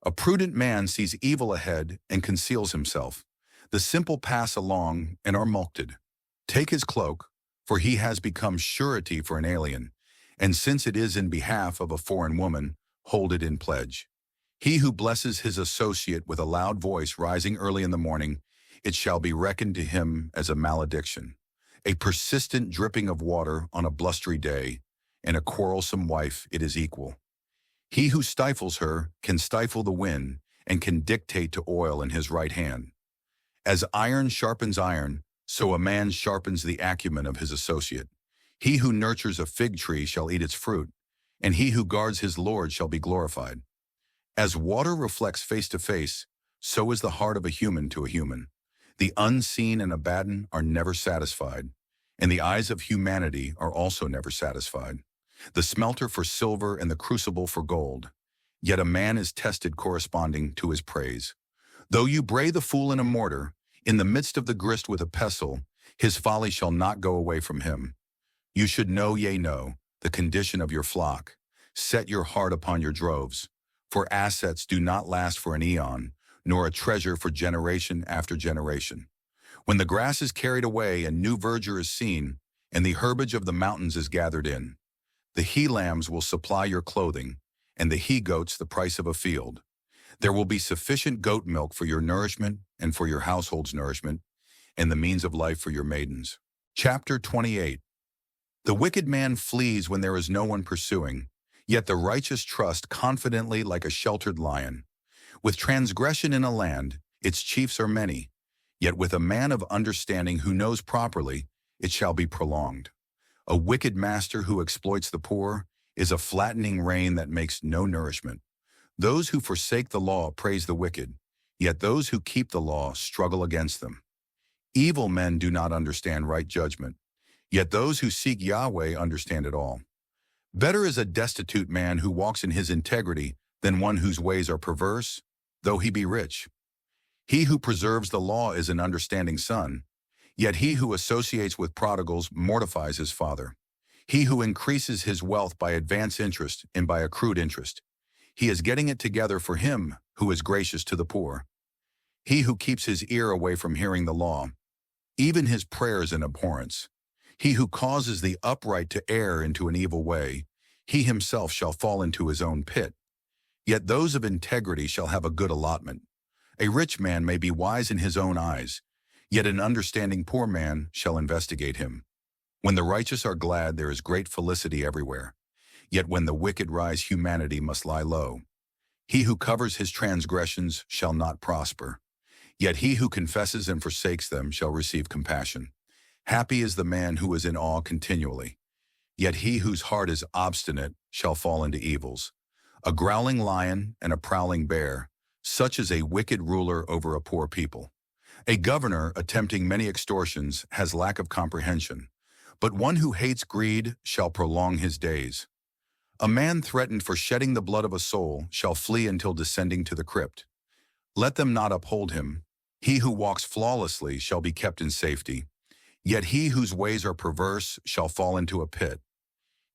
A prudent man sees evil ahead and conceals himself. The simple pass along and are mulcted. Take his cloak, for he has become surety for an alien, and since it is in behalf of a foreign woman, hold it in pledge. He who blesses his associate with a loud voice rising early in the morning, it shall be reckoned to him as a malediction. A persistent dripping of water on a blustery day, and a quarrelsome wife it is equal. He who stifles her can stifle the wind and can dictate to oil in his right hand. As iron sharpens iron, so a man sharpens the acumen of his associate. He who nurtures a fig tree shall eat its fruit, and he who guards his Lord shall be glorified. As water reflects face to face, so is the heart of a human to a human. The unseen and abaddon are never satisfied, and the eyes of humanity are also never satisfied. The smelter for silver and the crucible for gold. Yet a man is tested corresponding to his praise. Though you bray the fool in a mortar, in the midst of the grist with a pestle, his folly shall not go away from him. You should know, yea, know, the condition of your flock. Set your heart upon your droves. For assets do not last for an eon, nor a treasure for generation after generation. When the grass is carried away and new verdure is seen, and the herbage of the mountains is gathered in, the he-lambs will supply your clothing, and the he-goats the price of a field. There will be sufficient goat milk for your nourishment and for your household's nourishment, and the means of life for your maidens. Chapter 28. The wicked man flees when there is no one pursuing, yet the righteous trust confidently like a sheltered lion. With transgression in a land, its chiefs are many, yet with a man of understanding who knows properly, it shall be prolonged. A wicked master who exploits the poor is a flattening rain that makes no nourishment. Those who forsake the law praise the wicked, yet those who keep the law struggle against them. Evil men do not understand right judgment, yet those who seek Yahweh understand it all. Better is a destitute man who walks in his integrity than one whose ways are perverse, though he be rich. He who preserves the law is an understanding son, yet he who associates with prodigals mortifies his father. He who increases his wealth by advance interest and by accrued interest, he is getting it together for him who is gracious to the poor. He who keeps his ear away from hearing the law, even his prayers an abhorrence. He who causes the upright to err into an evil way, he himself shall fall into his own pit. Yet those of integrity shall have a good allotment. A rich man may be wise in his own eyes, yet an understanding poor man shall investigate him. When the righteous are glad, there is great felicity everywhere. Yet when the wicked rise, humanity must lie low. He who covers his transgressions shall not prosper. Yet he who confesses and forsakes them shall receive compassion. Happy is the man who is in awe continually. Yet he whose heart is obstinate shall fall into evils. A growling lion and a prowling bear, such is a wicked ruler over a poor people. A governor attempting many extortions has lack of comprehension, but one who hates greed shall prolong his days. A man threatened for shedding the blood of a soul shall flee until descending to the crypt. Let them not uphold him. He who walks flawlessly shall be kept in safety. Yet he whose ways are perverse shall fall into a pit.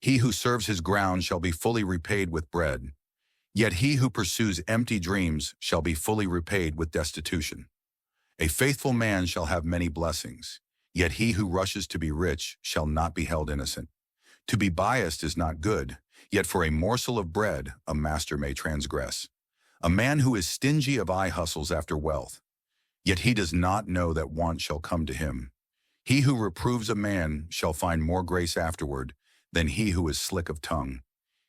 He who serves his ground shall be fully repaid with bread. Yet he who pursues empty dreams shall be fully repaid with destitution. A faithful man shall have many blessings. Yet he who rushes to be rich shall not be held innocent. To be biased is not good. Yet for a morsel of bread a master may transgress. A man who is stingy of eye hustles after wealth. Yet he does not know that want shall come to him. He who reproves a man shall find more grace afterward than he who is slick of tongue.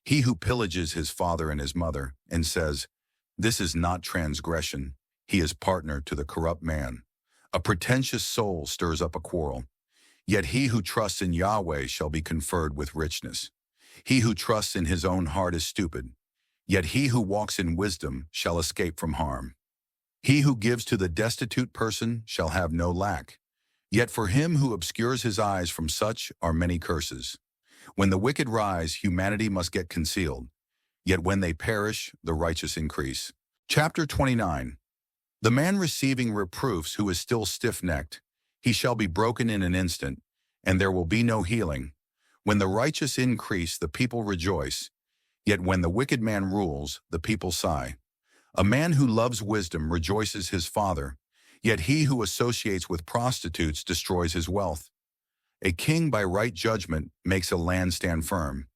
He who pillages his father and his mother and says, "This is not transgression," he is partner to the corrupt man. A pretentious soul stirs up a quarrel. Yet he who trusts in Yahweh shall be conferred with richness. He who trusts in his own heart is stupid. Yet he who walks in wisdom shall escape from harm. He who gives to the destitute person shall have no lack. Yet for him who obscures his eyes from such are many curses. When the wicked rise, humanity must get concealed. Yet when they perish, the righteous increase. Chapter 29. The man receiving reproofs who is still stiff-necked, he shall be broken in an instant, and there will be no healing. When the righteous increase, the people rejoice. Yet when the wicked man rules, the people sigh. A man who loves wisdom rejoices his father, yet he who associates with prostitutes destroys his wealth. A king by right judgment makes a land stand firm,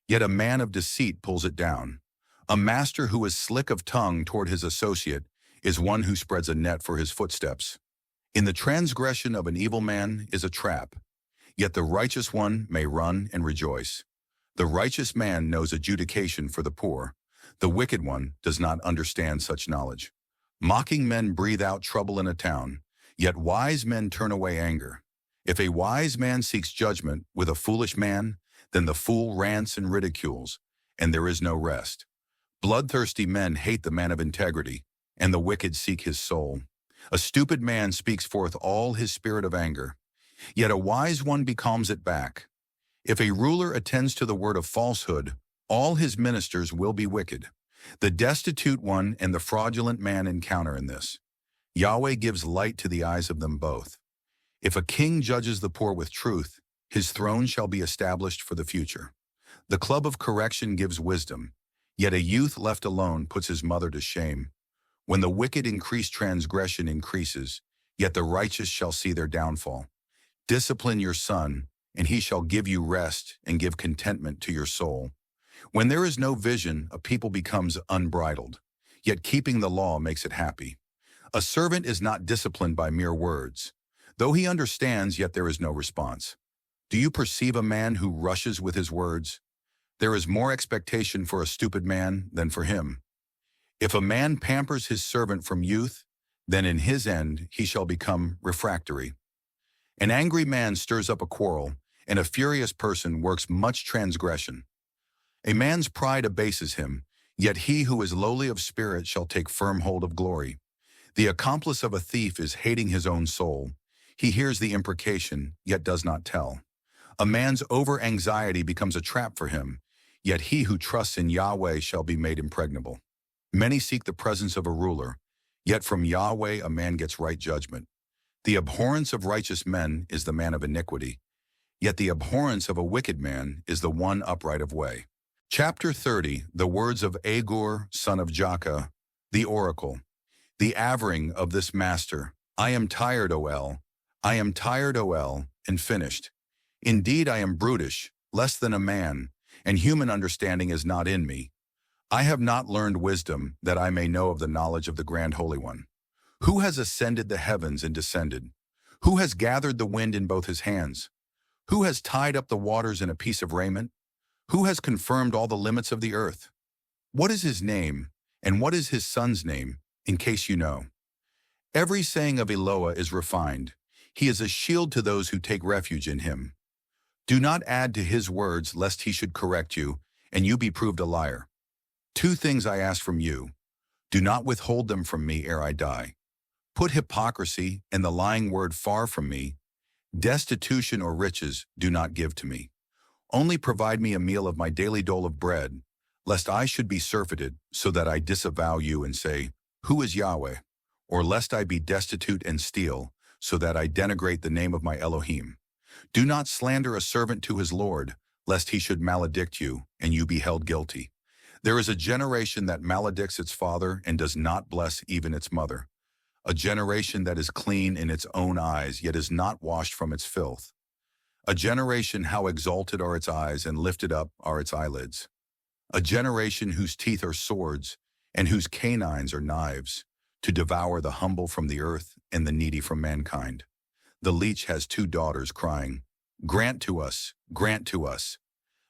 yet a man of deceit pulls it down. A master who is slick of tongue toward his associate is one who spreads a net for his footsteps. In the transgression of an evil man is a trap, yet the righteous one may run and rejoice. The righteous man knows adjudication for the poor. The wicked one does not understand such knowledge. Mocking men breathe out trouble in a town, yet wise men turn away anger. If a wise man seeks judgment with a foolish man, then the fool rants and ridicules, and there is no rest. Bloodthirsty men hate the man of integrity, and the wicked seek his soul. A stupid man speaks forth all his spirit of anger, yet a wise one becalms it back. If a ruler attends to the word of falsehood, all his ministers will be wicked. The destitute one and the fraudulent man encounter in this. Yahweh gives light to the eyes of them both. If a king judges the poor with truth, his throne shall be established for the future. The club of correction gives wisdom, yet a youth left alone puts his mother to shame. When the wicked increase, transgression increases, yet the righteous shall see their downfall. Discipline your son, and he shall give you rest and give contentment to your soul. When there is no vision, a people becomes unbridled, yet keeping the law makes it happy. A servant is not disciplined by mere words. Though he understands, yet there is no response. Do you perceive a man who rushes with his words? There is more expectation for a stupid man than for him. If a man pampers his servant from youth, then in his end he shall become refractory. An angry man stirs up a quarrel, and a furious person works much transgression. A man's pride abases him, yet he who is lowly of spirit shall take firm hold of glory. The accomplice of a thief is hating his own soul. He hears the imprecation, yet does not tell. A man's over-anxiety becomes a trap for him, yet he who trusts in Yahweh shall be made impregnable. Many seek the presence of a ruler, yet from Yahweh a man gets right judgment. The abhorrence of righteous men is the man of iniquity, yet the abhorrence of a wicked man is the one upright of way. Chapter 30. The words of Agur, son of Jakeh, the oracle. The avering of this master. I am tired, O El. I am tired, O El, and finished. Indeed, I am brutish, less than a man, and human understanding is not in me. I have not learned wisdom, that I may know of the knowledge of the Grand Holy One. Who has ascended the heavens and descended? Who has gathered the wind in both his hands? Who has tied up the waters in a piece of raiment? Who has confirmed all the limits of the earth? What is his name, and what is his son's name, in case you know? Every saying of Eloah is refined. He is a shield to those who take refuge in him. Do not add to his words, lest he should correct you, and you be proved a liar. 2 things I ask from you. Do not withhold them from me ere I die. Put hypocrisy and the lying word far from me. Destitution or riches do not give to me. Only provide me a meal of my daily dole of bread, lest I should be surfeited, so that I disavow you and say, Who is Yahweh? Or lest I be destitute and steal, so that I denigrate the name of my Elohim. Do not slander a servant to his Lord, lest he should maledict you, and you be held guilty. There is a generation that maledicts its father and does not bless even its mother. A generation that is clean in its own eyes, yet is not washed from its filth. A generation how exalted are its eyes and lifted up are its eyelids. A generation whose teeth are swords and whose canines are knives, to devour the humble from the earth and the needy from mankind. The leech has 2 daughters crying, Grant to us, grant to us.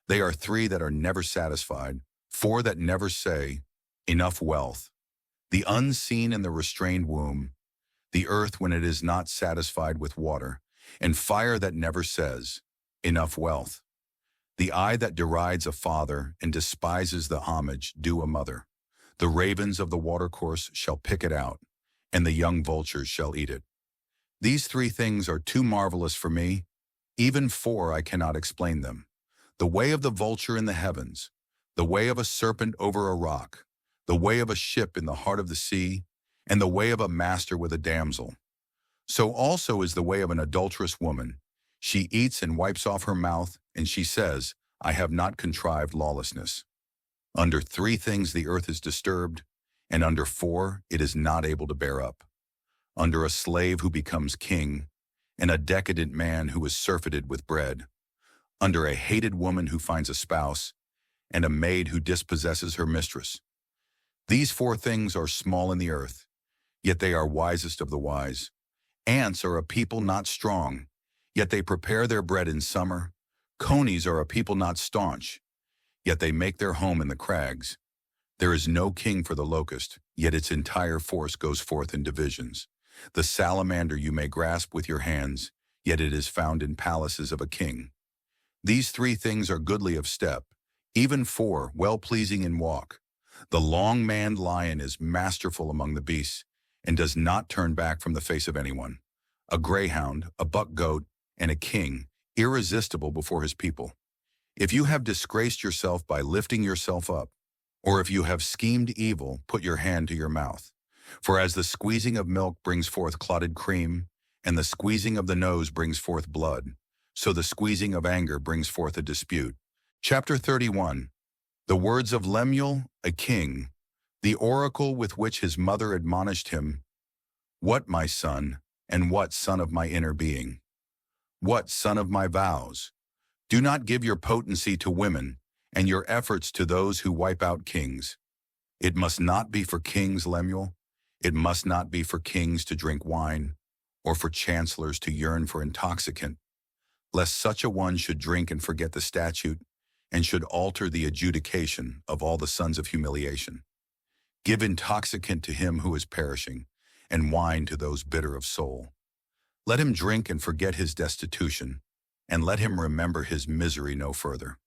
They are 3 that are never satisfied, 4 that never say, Enough wealth. The unseen and the restrained womb, the earth when it is not satisfied with water, and fire that never says, Enough wealth. The eye that derides a father and despises the homage due a mother. The ravens of the watercourse shall pick it out, and the young vultures shall eat it. These 3 things are too marvelous for me, even 4 I cannot explain them. The way of the vulture in the heavens, the way of a serpent over a rock, the way of a ship in the heart of the sea, and the way of a master with a damsel. So also is the way of an adulterous woman. She eats and wipes off her mouth, and she says, I have not contrived lawlessness. Under 3 things the earth is disturbed, and under 4 it is not able to bear up. Under a slave who becomes king, and a decadent man who is surfeited with bread. Under a hated woman who finds a spouse, and a maid who dispossesses her mistress. These 4 things are small in the earth, yet they are wisest of the wise. Ants are a people not strong, yet they prepare their bread in summer. Conies are a people not staunch, yet they make their home in the crags. There is no king for the locust, yet its entire force goes forth in divisions. The salamander you may grasp with your hands, yet it is found in palaces of a king. These 3 things are goodly of step, even 4 well-pleasing in walk. The long-maned lion is masterful among the beasts, and does not turn back from the face of anyone. A greyhound, a buck goat, and a king, irresistible before his people. If you have disgraced yourself by lifting yourself up, or if you have schemed evil, put your hand to your mouth. For as the squeezing of milk brings forth clotted cream, and the squeezing of the nose brings forth blood, so the squeezing of anger brings forth a dispute. Chapter 31. The words of Lemuel, a king, the oracle with which his mother admonished him. What, my son, and what, son of my inner being? What, son of my vows? Do not give your potency to women, and your efforts to those who wipe out kings. It must not be for kings, Lemuel. It must not be for kings to drink wine, or for chancellors to yearn for intoxicant, lest such a one should drink and forget the statute, and should alter the adjudication of all the sons of humiliation. Give intoxicant to him who is perishing, and wine to those bitter of soul. Let him drink and forget his destitution, and let him remember his misery no further.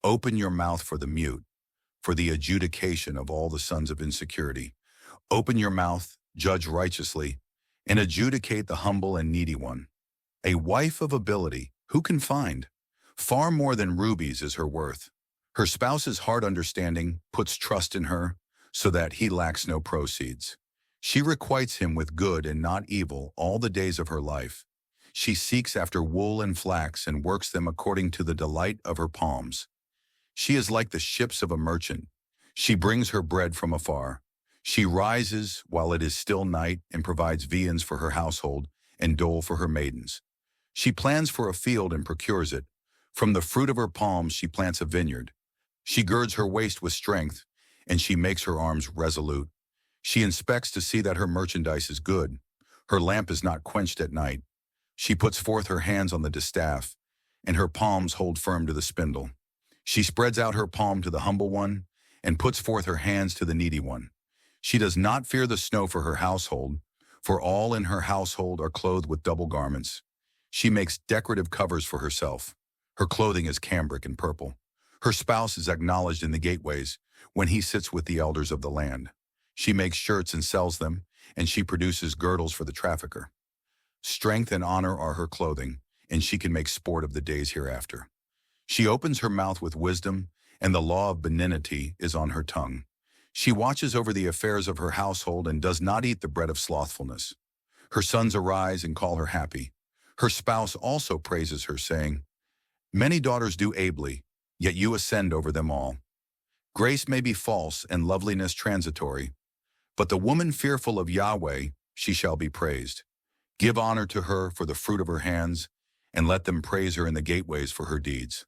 Open your mouth for the mute, for the adjudication of all the sons of insecurity. Open your mouth, judge righteously, and adjudicate the humble and needy one. A wife of ability, who can find? Far more than rubies is her worth. Her spouse's hard understanding puts trust in her, so that he lacks no proceeds. She requites him with good and not evil all the days of her life. She seeks after wool and flax and works them according to the delight of her palms. She is like the ships of a merchant. She brings her bread from afar. She rises while it is still night and provides viands for her household and dole for her maidens. She plans for a field and procures it. From the fruit of her palms she plants a vineyard. She girds her waist with strength, and she makes her arms resolute. She inspects to see that her merchandise is good. Her lamp is not quenched at night. She puts forth her hands on the distaff, and her palms hold firm to the spindle. She spreads out her palm to the humble one, and puts forth her hands to the needy one. She does not fear the snow for her household, For all in her household are clothed with double garments. She makes decorative covers for herself. Her clothing is cambric and purple. Her spouse is acknowledged in the gateways when he sits with the elders of the land. She makes shirts and sells them, and she produces girdles for the trafficker. Strength and honor are her clothing, and she can make sport of the days hereafter. She opens her mouth with wisdom, and the law of benignity is on her tongue. She watches over the affairs of her household and does not eat the bread of slothfulness. Her sons arise and call her happy. Her spouse also praises her, saying, Many daughters do ably, yet you ascend over them all. Grace may be false and loveliness transitory, but the woman fearful of Yahweh, she shall be praised. Give honor to her for the fruit of her hands, and let them praise her in the gateways for her deeds.